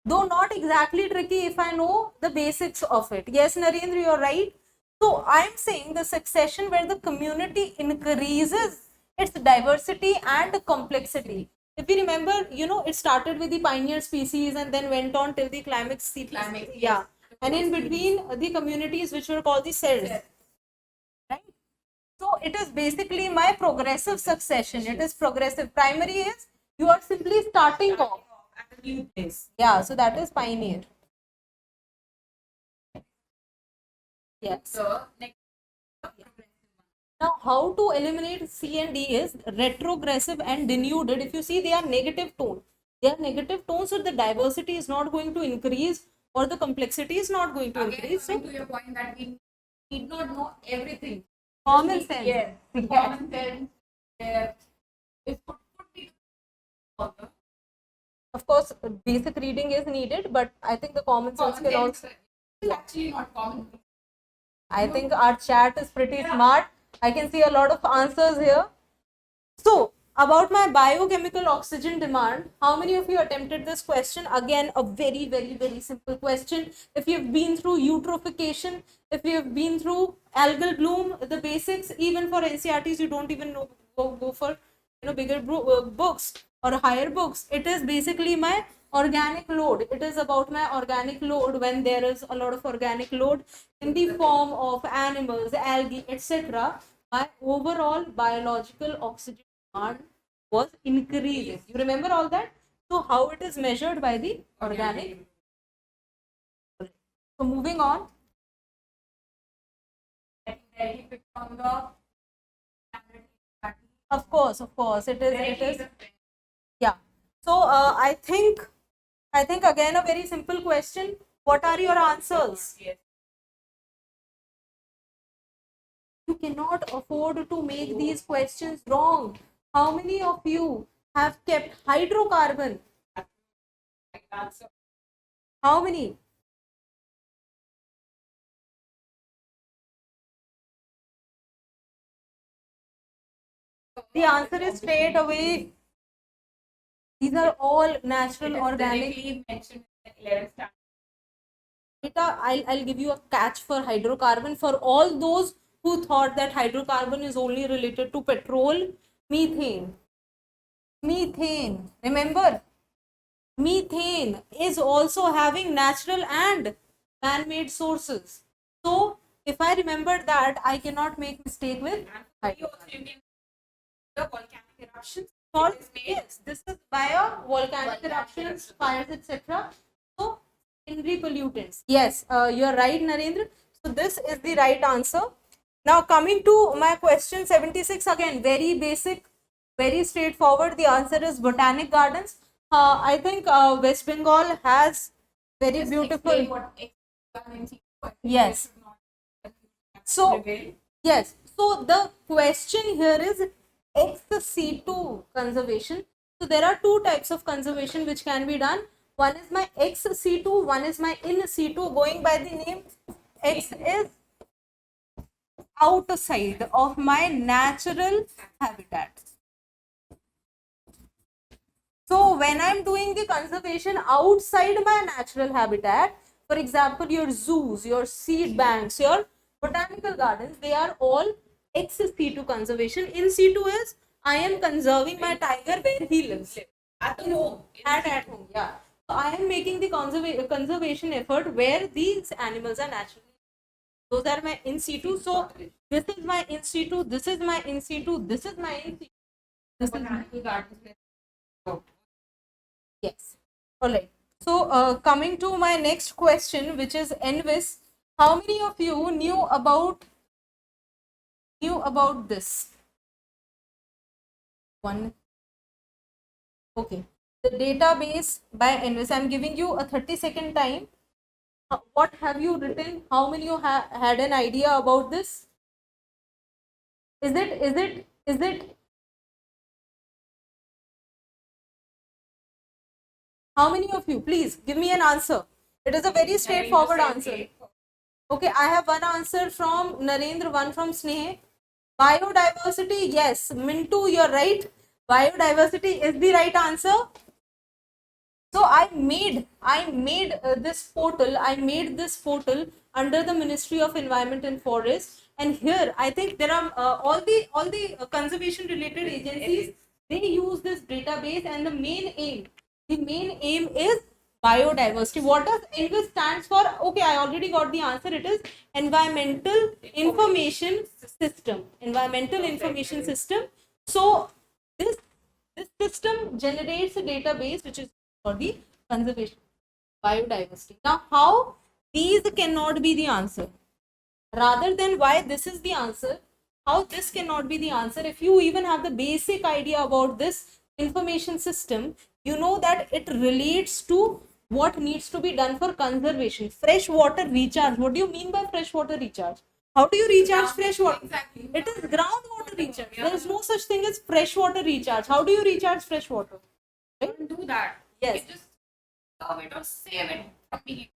Though not exactly tricky if I know the basics of it. Yes, Narendra, you're right. So I'm saying the succession where the community increases its diversity and complexity. If you remember, it started with the pioneer species and then went on till the climax species. Yeah. And in between the communities which were called the cells. Right? So it is basically my progressive succession. It is progressive. Primary is you are simply starting off At a new place. Yeah, so that is pioneer. Yes. So next. Now, how to eliminate C and D is retrogressive and denuded. If you see, they are negative tone. They are negative tones, so the diversity is not going to increase or the complexity is not going to increase. So, To your point that we need not know everything. common sense. Yes. Common sense. It could be. Of course, basic reading is needed, but I think the common sense can also. Is actually not common. I think our chat is pretty smart. I can see a lot of answers here. So, about my biochemical oxygen demand, how many of you attempted this question? Again, a very, very, very simple question. If you've been through eutrophication, if you've been through algal bloom, the basics, even for NCRTs, you don't even know, go for bigger books or higher books. It is basically my organic load. It is about my organic load when there is a lot of organic load in the form of animals, algae, etc. My overall biological oxygen demand was increasing. You remember all that? So how it is measured by the organic? So moving on. Of course, it is. Yeah. So I think again a very simple question. What are your answers? You cannot afford to make these questions wrong. How many of you have kept hydrocarbon? Answer. How many? The answer is straight away. These are all natural, organic. Directly mentioned in the 11th standard. Beta, I'll give you a catch for hydrocarbon. For all those who thought that hydrocarbon is only related to petrol, methane. Methane. Remember, methane is also having natural and man-made sources. So, if I remember that, I cannot make mistake with hydrocarbon. The volcanic eruptions. For yes, this is via volcanic eruptions, fires, etc. So, secondary pollutants. Yes, you are right, Narendra. So, this is the right answer. Now, coming to my question 76, again, very basic, very straightforward. The answer is botanic gardens. I think West Bengal has very beautiful. Yes. So, yes. So, the question here is ex-situ conservation. So, there are two types of conservation which can be done. One is my ex-situ, one is my in-situ. Going by the name, X is outside of my natural habitat. So when I'm doing the conservation outside my natural habitat, for example, your zoos, your seed banks, your botanical gardens, they are all ex situ conservation. In situ is I am conserving my tiger where he lives. At home. At home, yeah. So I am making the conservation effort where these animals are naturally. Those are my in situ. So this is my in situ, this is my in situ, this is my in situ. This is my Gardens. yes. All right. So coming to my next question, which is Envis, how many of you knew about this? One. Okay. The database by Envis. I'm giving you a 30-second time. What have you written? How many you had an idea about this? Is it how many of you? Please give me an answer. It is a very straightforward answer. Okay, I have one answer from Narendra, one from Sneh. Biodiversity, yes. Mintu, you're right. Biodiversity is the right answer. So I made this portal. I made this portal under the Ministry of Environment and Forest. And here, I think there are all the conservation related agencies. They use this database, and the main aim is biodiversity. What does ENVIS stands for? Okay, I already got the answer. It is Environmental Information System. Environmental Information System. So this system generates a database which is for the conservation biodiversity. Now, how these cannot be the answer? Rather than why this is the answer, how this cannot be the answer? If you even have the basic idea about this information system, you know that it relates to what needs to be done for conservation. Freshwater recharge. What do you mean by freshwater recharge? How do you recharge fresh water? Exactly. It is groundwater recharge. There is no such thing as freshwater recharge. How do you recharge fresh water? Right? Do that. Yes. You just serve it or save it from being.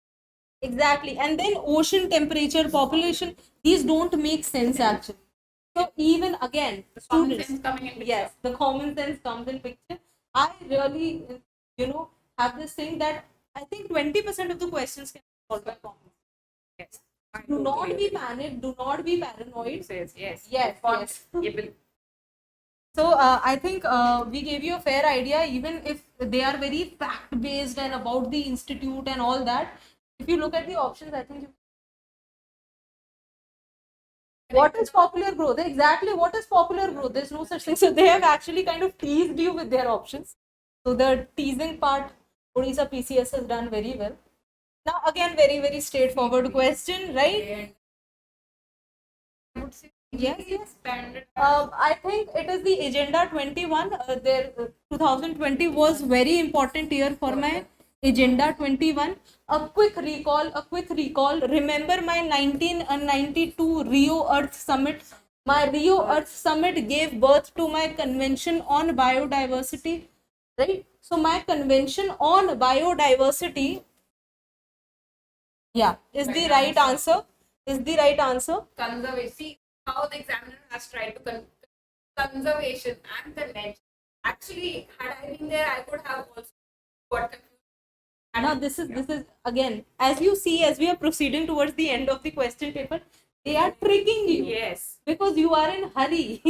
Exactly. And then ocean temperature, population, these don't make sense actually. So even again, students, Coming in. yes, the common sense comes in picture. I really, have this thing that I think 20% of the questions can be solved by common sense. Yes. Do not be panicked. Do not be paranoid. Yes. Yes. Yes. Able. So I think we gave you a fair idea, even if they are very fact based and about the institute and all that. If you look at the options, I think what is popular growth? Exactly, what is popular growth? There's no such thing. So they have actually kind of teased you with their options. So the teasing part, Odisha PCS has done very well. Now again, very, very straightforward question, right? Yes. I think it is the Agenda 21. 2020 was very important year for my Agenda 21. A quick recall. Remember my 1992 Rio Earth Summit. My Rio Earth Summit gave birth to my convention on biodiversity. right? So my convention on biodiversity, yeah, is the right answer. Is the right answer. Conservation. See how the examiner has tried to conservation and convention. Actually, had I been there, I could have also got confused. Now this is again, as you see, as we are proceeding towards the end of the question paper, they are tricking you. Yes. Because you are in hurry.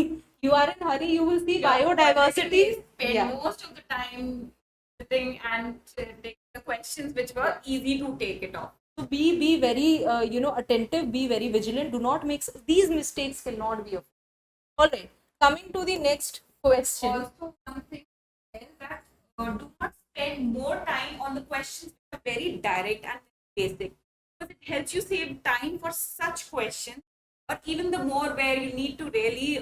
You are in hurry. You will see biodiversity. Spend most of the time sitting and take the questions which were easy to take it off. So be very attentive. Be very vigilant. Do not make these mistakes. Cannot be. All right. Coming to the next question. Also, something else that do not spend more time on the questions which are very direct and basic, because it helps you save time for such questions, or even the more where you need to really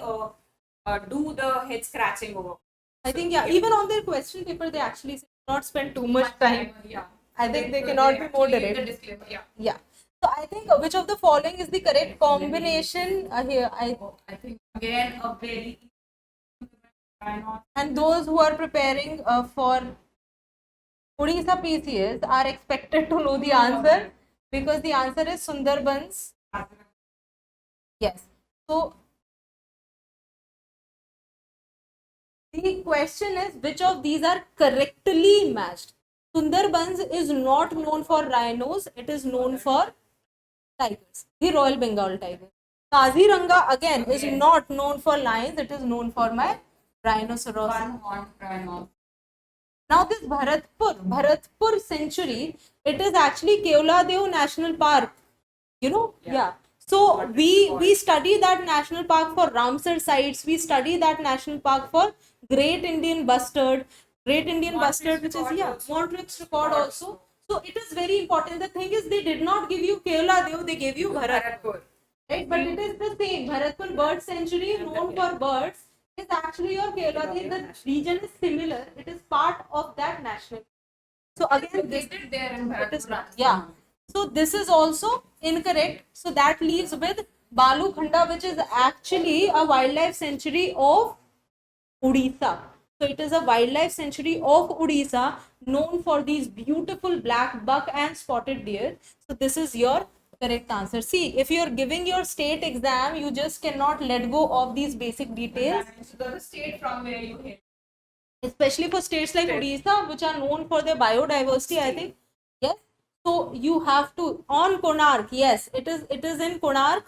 do the head scratching over. I think even on their question paper, they actually not spend too much time. Yeah. I think they cannot be more direct. The disclaimer, yeah. Yeah. So I think which of the following is the correct combination here? I think again a very and those who are preparing for Odisha PCS are expected to know the answer, because the answer is Sundarbans. Yes. So the question is, which of these are correctly matched? Sundarbans is not known for rhinos, it is known for tigers, the Royal Bengal tiger. Kaziranga again is not known for lions, it is known for my rhinoceros. Now this Bharatpur Sanctuary, it is actually Keoladev National Park. You know, yeah. So we study that national park for Ramsar sites. We study that national park for Great Indian Bustard, which is Montreux record also. So it is very important. The thing is, they did not give you Keoladev, they gave you Bharatpur. Right, but it is the same. Bharatpur Bird Sanctuary, known for birds, is actually your Keoladev. The region is similar. It is part of that national. So again, they did there in Bharatpur. Yeah. So this is also incorrect. So that leaves with Balu Khanda, which is actually a wildlife sanctuary of Odisha. So it is a wildlife sanctuary of Odisha, known for these beautiful black buck and spotted deer. So this is your correct answer. See, if you're giving your state exam, you just cannot let go of these basic details. So the state from where you hit. Especially for states like Odisha, which are known for their biodiversity, I think. Yes. So you have to, on Konark, yes, it is in Konark.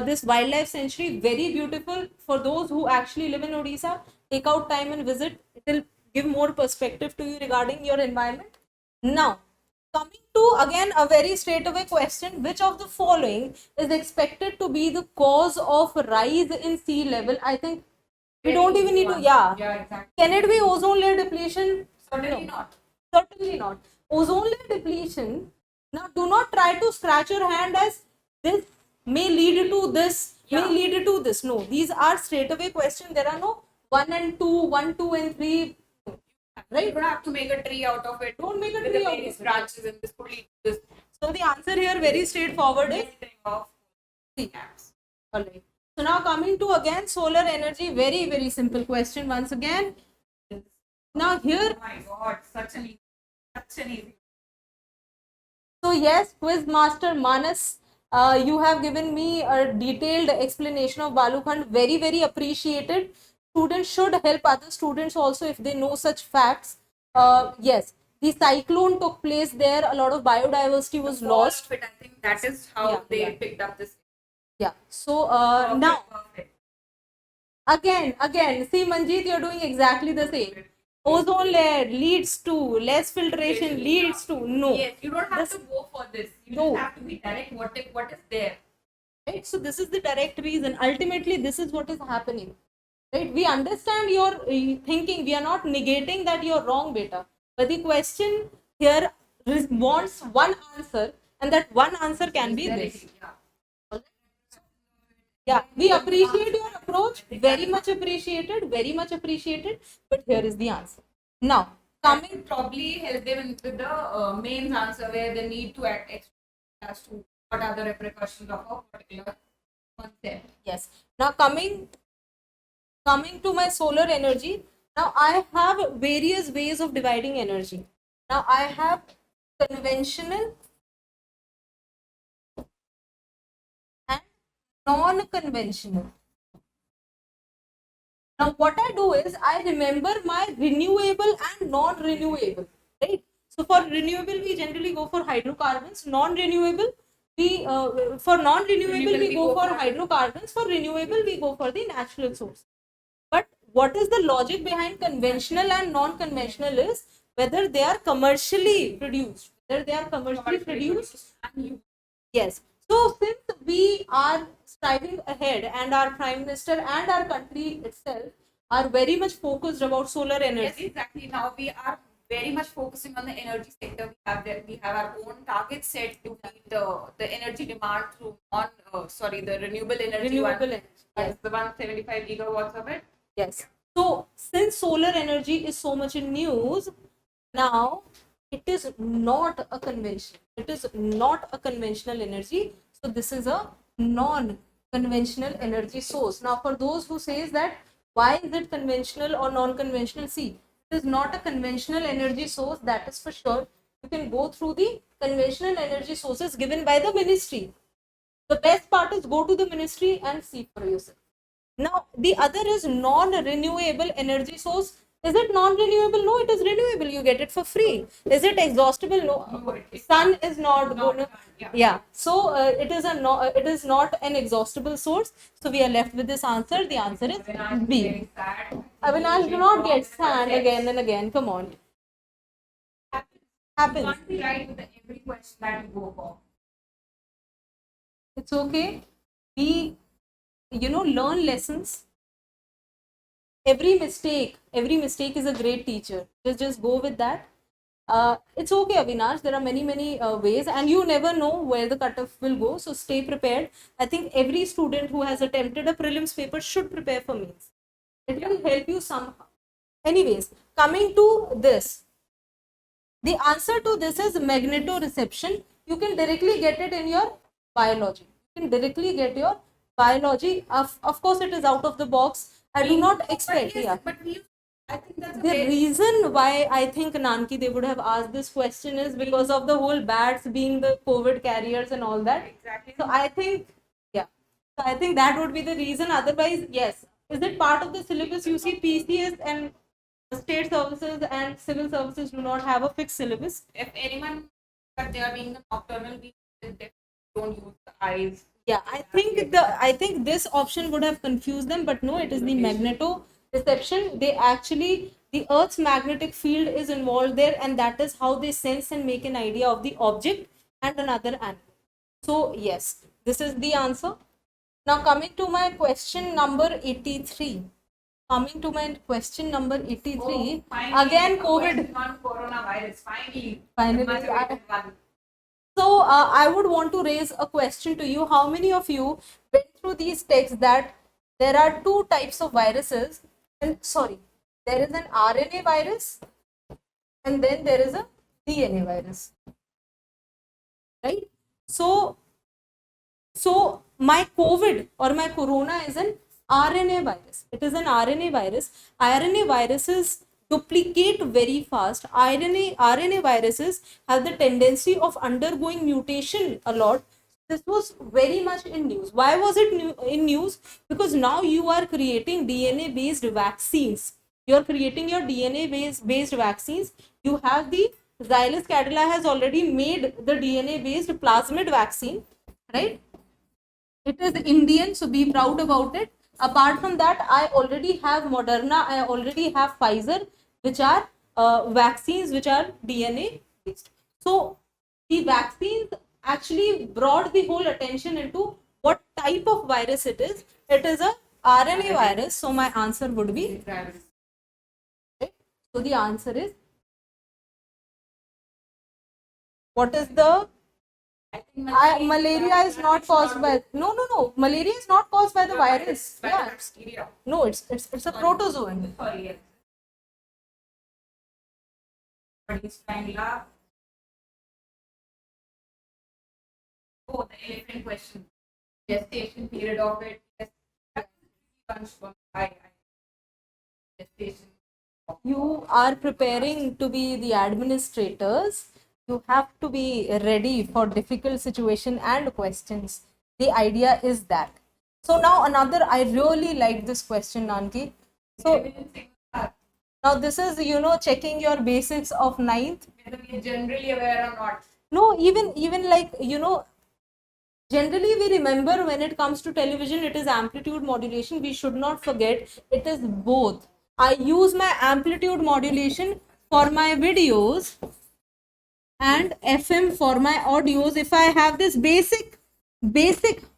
This wildlife sanctuary, very beautiful. For those who actually live in Odisha, take out time and visit. It will give more perspective to you regarding your environment. Now, coming to again a very straightaway question, which of the following is expected to be the cause of rise in sea level? I think we don't even need to, Yeah, exactly. Can it be ozone layer depletion? Certainly not. Certainly not. Ozone layer depletion. Now, do not try to scratch your hand as this may lead to this, may lead to this. No, these are straightaway questions. There are no 1 and 2, 1, 2 and 3. Right? You don't have to make a tree out of it. Don't make a with tree the out various of it. branches and this could lead to this. So the answer here very straightforward is C. Alright. So now coming to again solar energy, very very simple question once again. Now here, Oh my God, such an easy. so yes, quiz master Manas, you have given me a detailed explanation of Balukhand. Very very appreciated. Students should help other students also if they know such facts. Yes, the cyclone took place there. A lot of biodiversity was lost. I think that is how they picked up this. Yeah. So now again, see Manjeet, you're doing exactly the same. Ozone layer leads to less filtration, leads to no. Yes, you don't have to go for this. You just have to be direct. What is there? Right. So this is the direct reason. Ultimately, this is what is happening. Right. We understand your thinking. We are not negating that you're wrong, beta. But the question here wants one answer, and that one answer can be this. Yeah, we appreciate your approach. Very much appreciated. Very much appreciated. But here is the answer. Now, coming, Probably help them with the main answer where they need to add extra as to what are the repercussions of a particular concept. yes. Now coming to my solar energy. Now I have various ways of dividing energy. Now I have conventional and non-conventional. Now what I do is I remember my renewable and non-renewable, right? So for renewable we generally go for hydrocarbons. Non-renewable we for non-renewable we go for hydrocarbons. For renewable we go for the natural source. But what is the logic behind conventional and non-conventional is whether they are commercially produced. Whether they are commercially produced. Yes. So since we are striving ahead and our prime minister and our country itself are very much focused about solar Yes, energy. exactly. Now we are very much focusing on the energy sector. We have our own target set to meet the energy demand through the renewable energy. Renewable energy. Yes, the 175 gigawatts of it. Yes. So since solar energy is so much in news, now it is not a conventional. It is not a conventional energy. So this is a non-conventional energy source. Now for those who says that why is it conventional or non-conventional? See, it is not a conventional energy source, that is for sure. You can go through the conventional energy sources given by the ministry. The best part is go to the ministry and see for yourself. Now, the other is non-renewable energy source. Is it non-renewable? No, it is renewable. You get it for free. Is it exhaustible? No. Sun is not going to. Yeah. So it is a no. It is not an exhaustible source. So we are left with this answer. The answer is B. Avinash, do not get sand again and again. Come on. Happens. Can't be right with every question that you go for. It's okay. We, learn lessons. Every mistake is a great teacher. Just go with that. It's okay, Avinash. There are many ways, and you never know where the cutoff will go. So stay prepared. I think every student who has attempted a prelims paper should prepare for mains. It will help you somehow. Anyways, coming to this, the answer to this is magnetoreception. You can directly get it in your biology. You can directly get your biology. Of course, it is out of the box. I do not expect. Yes, Yeah. but I think that's The reason why I think Nanki they would have asked this question is because of the whole bats being the COVID carriers and all that. exactly. So I think, yeah. So I think that would be the reason. Otherwise, yes. Is it part of the syllabus? You see, PCS and state services and civil services do not have a fixed syllabus. If anyone that they are being the nocturnal, we don't use the eyes. Yeah, I think this option would have confused them, but no, it is the magnetoreception. The Earth's magnetic field is involved there, and that is how they sense and make an idea of the object and another animal. So yes, this is the answer. Now coming to my question number 83. Coming to my question number 83. Again, COVID. On coronavirus, finally. Finally, Much awaited one. So I would want to raise a question to you. How many of you went through these texts that there are two types of viruses? And sorry, there is an RNA virus and then there is a DNA virus. Right? So my COVID or my corona is an RNA virus. It is an RNA virus. RNA viruses duplicate very fast. RNA viruses have the tendency of undergoing mutation a lot. This was very much in news. Why was it in news? Because now you are creating DNA based vaccines. You are creating your DNA based vaccines. You have the Xylus Cadila has already made the DNA based plasmid vaccine, right? It is Indian, so be proud about it. Apart from that, I already have Moderna, I already have Pfizer, which are vaccines which are DNA based. So the vaccines actually brought the whole attention into what type of virus it is. It is a RNA virus. So my answer would be, right? So the answer is, what is the I think malaria is not caused by no. Malaria is not caused by the virus. by Yeah. the bacteria. No, it's a protozoan. Sorry, yes. But it's fine. Oh, the elephant question. Gestation period of it. Yes. I gestation. you are preparing to be the administrators, you have to be ready for difficult situation and questions. The idea is that. So now another, I really like this question, Nanki. So now this is, checking your basics of ninth. Whether we are generally aware or not. No, even like, generally we remember when it comes to television, it is amplitude modulation. We should not forget it is both. I use my amplitude modulation for my videos and FM for my audios. If I have this basic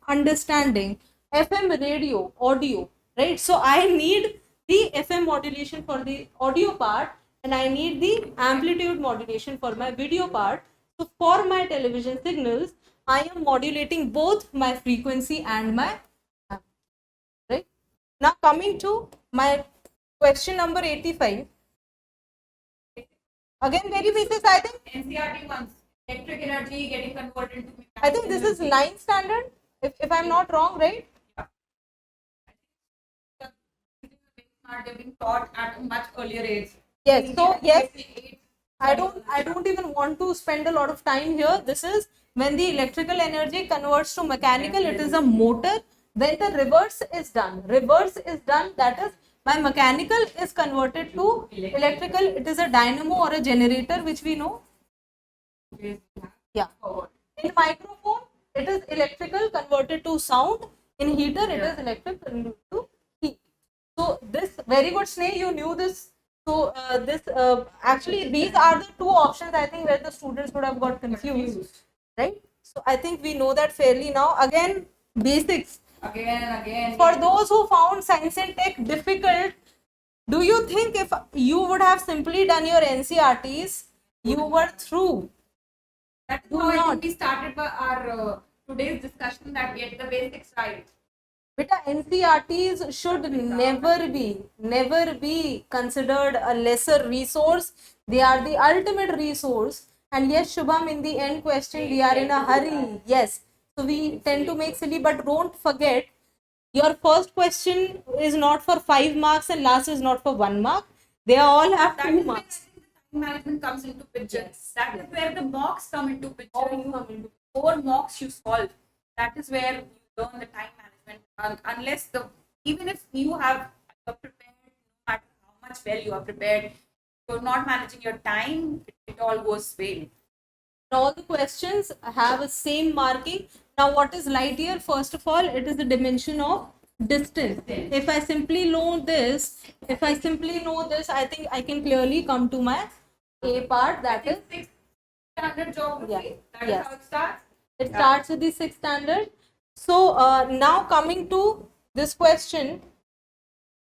understanding, FM radio, audio, right? So I need the FM modulation for the audio part, and I need the amplitude modulation for my video part. So for my television signals, I am modulating both my frequency and my right. Now coming to my question number 85. Again, very basic, I think. NCRT ones, electric energy getting converted into mechanical I think this is energy. 9th standard, if I'm not wrong, right? They've been taught at a much earlier age. Yes. So yes, I don't even want to spend a lot of time here. This is when the electrical energy converts to mechanical. It is a motor. Then the reverse is done. Reverse is done. That is, my mechanical is converted to electrical. It is a dynamo or a generator, which we know. Yeah. In microphone, it is electrical converted to sound. In heater, it is electric converted to heat. So this, very good, Sneh, you knew this. So actually these are the two options, I think, where the students would have got confused, right? So I think we know that fairly now. Again, basics. Again and again. For those who found science and tech difficult, do you think if you would have simply done your NCRTs, you were through? That's Do how I not. think we started by our today's discussion, that get the basics right. Beta, NCRTs should never be considered a lesser resource. They are the ultimate resource. And yes, Shubham, in the end question, we are in a hurry. Yes. So we tend to make silly, but don't forget, your first question is not for 5 marks and last is not for 1 mark. They all have That 2 is where I marks. think the time management comes into picture. Yes. That is where the mocks come into picture. All come into- More mocks you solve. That is where you learn the time management. Unless even if you're prepared, no matter how much well you are prepared, you're not managing your time, it all goes vain. All the questions have a same marking. Now, what is light year? First of all, it is the dimension of distance. If I simply know this, I think I can clearly come to my A part, that is, 6th standard geography. Yeah. That is Yes. how it starts. it starts with the 6th standard. So now coming to this question.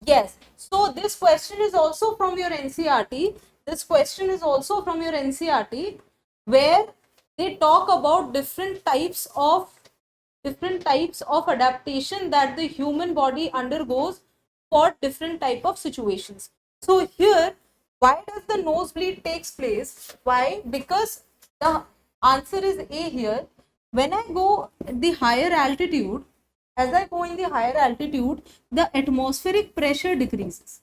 Yes, so this question is also from your NCRT. This question is also from your NCRT, where they talk about different types of adaptation that the human body undergoes for different type of situations. So here, why does the nosebleed takes place? Why? Because the answer is A here. When I go the higher altitude, as I go in the higher altitude, the atmospheric pressure decreases.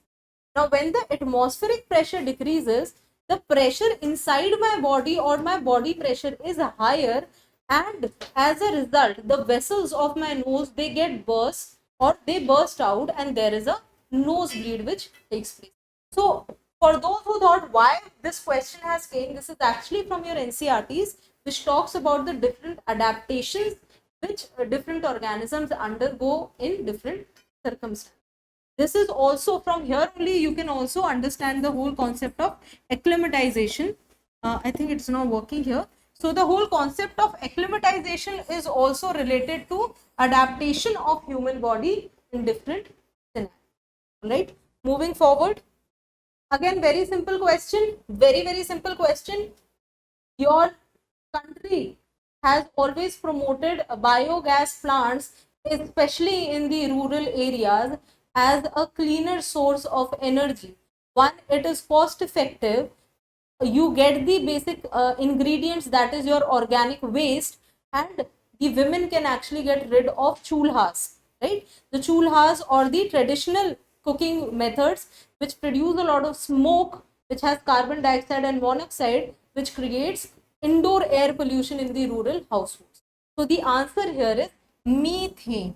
Now, when the atmospheric pressure decreases, the pressure inside my body or my body pressure is higher, and as a result, the vessels of my nose, they get burst or they burst out, and there is a nosebleed which takes place. So, for those who thought why this question has came, this is actually from your NCRTs, which talks about the different adaptations which different organisms undergo in different circumstances. This is also from here only you can also understand the whole concept of acclimatization. I think it's not working here. So the whole concept of acclimatization is also related to adaptation of human body in different scenarios. Right? Moving forward. Again, very simple question. Very simple question. Your country has always promoted biogas plants, especially in the rural areas, as a cleaner source of energy. One, it is cost effective. You get the basic ingredients, that is your organic waste, and the women can actually get rid of chulhas, right? The chulhas or the traditional cooking methods which produce a lot of smoke, which has carbon dioxide and monoxide, which creates indoor air pollution in the rural households. So the answer here is methane.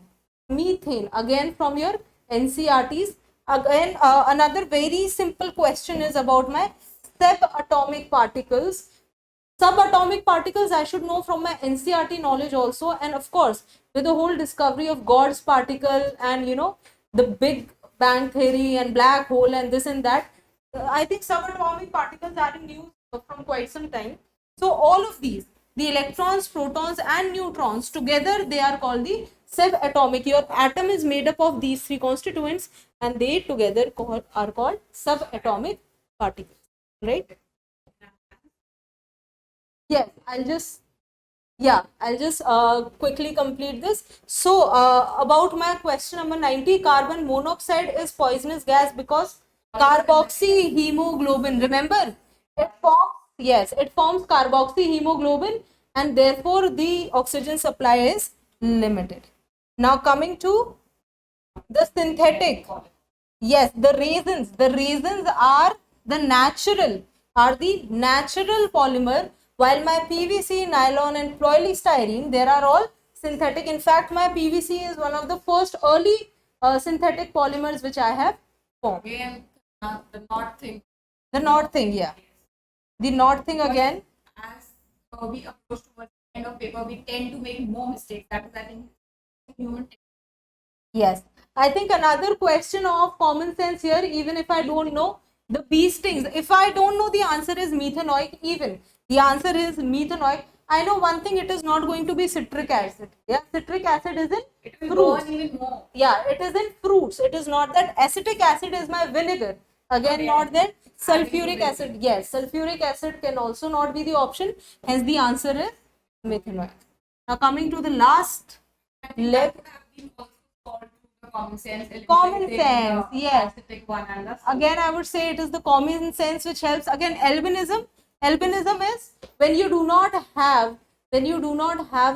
Methane, again from your NCRTs. Again, another very simple question is about my subatomic particles. Subatomic particles I should know from my NCRT knowledge also, and of course with the whole discovery of God's particle and the Big Bang theory and black hole and this and that, I think subatomic particles are in use from quite some time. So all of these, the electrons, protons and neutrons together, they are called the subatomic. Your atom is made up of these three constituents and they together are called subatomic particles, right? Yes, I'll just quickly complete this. So about my question number 90, carbon monoxide is poisonous gas because carboxyhemoglobin, remember, it forms, yes, it forms carboxyhemoglobin and therefore the oxygen supply is limited. Now coming to the synthetic, yes, the reasons are the natural polymer, while my PVC, nylon and polystyrene, there are all synthetic. In fact, my PVC is one of the first early synthetic polymers which I have formed. Again, the knot thing. The knot thing, yeah. The knot thing again. As we approach towards the end of paper, we tend to make more mistakes. That is, I think, human. Yes. I think another question of common sense here, even if I don't know the bee stings, if I don't know the answer is methanoic, even the answer is methanoic, I know one thing, it is not going to be citric acid. Yeah, citric acid is in fruits. Even more. Yeah, it is in fruits. It is not that acetic acid is my vinegar. Again, not that sulfuric acid. Yes, sulfuric acid can also not be the option. Hence, the answer is methanoic. Now, coming to the last leg. Common sense. Common sense, yes. One and Again, I would say it is the common sense which helps. Again, albinism. Albinism is when you do not have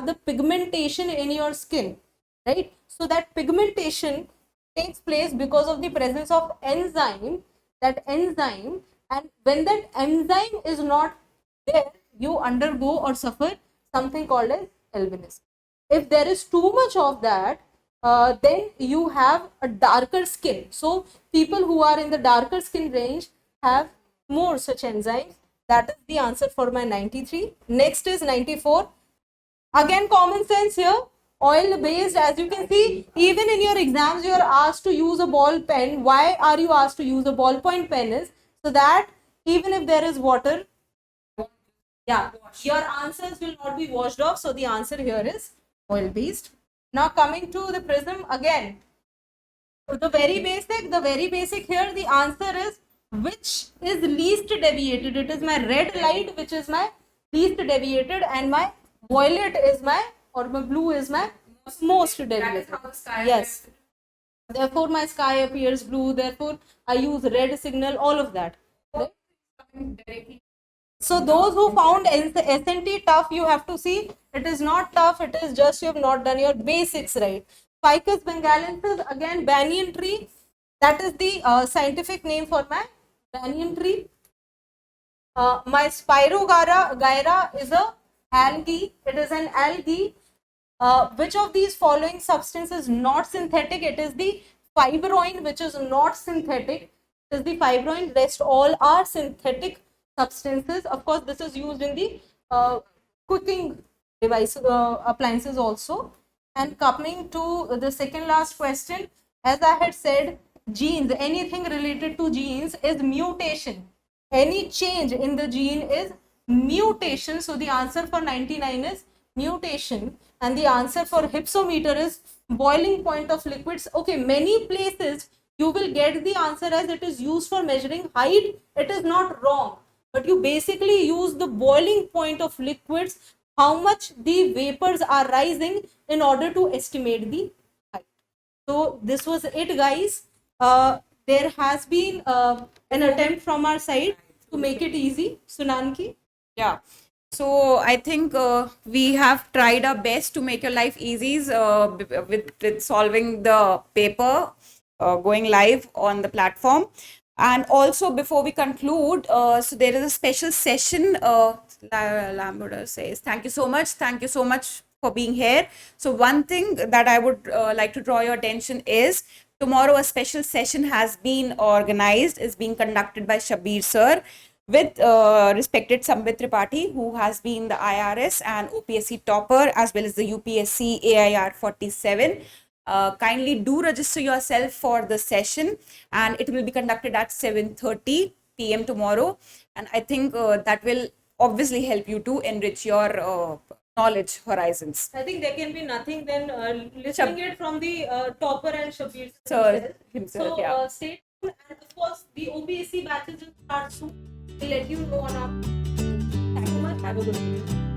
the pigmentation in your skin, right? So that pigmentation takes place because of the presence of enzyme. That enzyme, and when that enzyme is not there, you undergo or suffer something called as albinism. If there is too much of that, then you have a darker skin. So people who are in the darker skin range have more such enzymes. That is the answer for my 93. Next is 94. Again, common sense here. Oil based, as you can see, even in your exams, you are asked to use a ball pen. Why are you asked to use a ballpoint pen? Is so that even if there is water, yeah, your answers will not be washed off. So the answer here is oil based. Now coming to the prism again, the very basic here, the answer is which is least deviated. It is my red light which is my least deviated and my violet is my, or my blue is my most deviated. Yes. Therefore my sky appears blue, therefore I use red signal, all of that. Right? So those who found SNT tough, you have to see it is not tough, it is just you have not done your basics right. Ficus bengalensis, again banyan tree, that is the scientific name for my banyan tree. My Spirogyra is a algae, it is an algae. Which of these following substances is not synthetic? It is the fibroin which is not synthetic. It is the fibroin, rest all are synthetic substances. Of course, this is used in the cooking device appliances also. And coming to the second last question, as I had said, genes, anything related to genes is mutation. Any change in the gene is mutation. So the answer for 99 is mutation, and the answer for hypsometer is boiling point of liquids. Okay, many places you will get the answer as it is used for measuring height. It is not wrong, but you basically use the boiling point of liquids, how much the vapors are rising, in order to estimate the height. So this was it, guys. There has been an attempt from our side to make it easy. Sunanki? Yeah. So I think we have tried our best to make your life easy with solving the paper. going live on the platform. And also, before we conclude, so there is a special session. Lamberter says, thank you so much. Thank you so much for being here. So one thing that I would like to draw your attention is tomorrow a special session has been organized, is being conducted by Shabir sir with respected Sambit Tripathi, who has been the IRS and OPSC topper as well as the UPSC AIR 47. Kindly do register yourself for the session, and it will be conducted at 7:30 p.m. tomorrow. And I think that will obviously help you to enrich your knowledge horizons. I think there can be nothing then listening it from the topper and Shabir Sir himself. himself, So yeah. stay tuned, and of course the OPSC batches will start soon. We'll let you know on our. Thank you so much. Have a good day.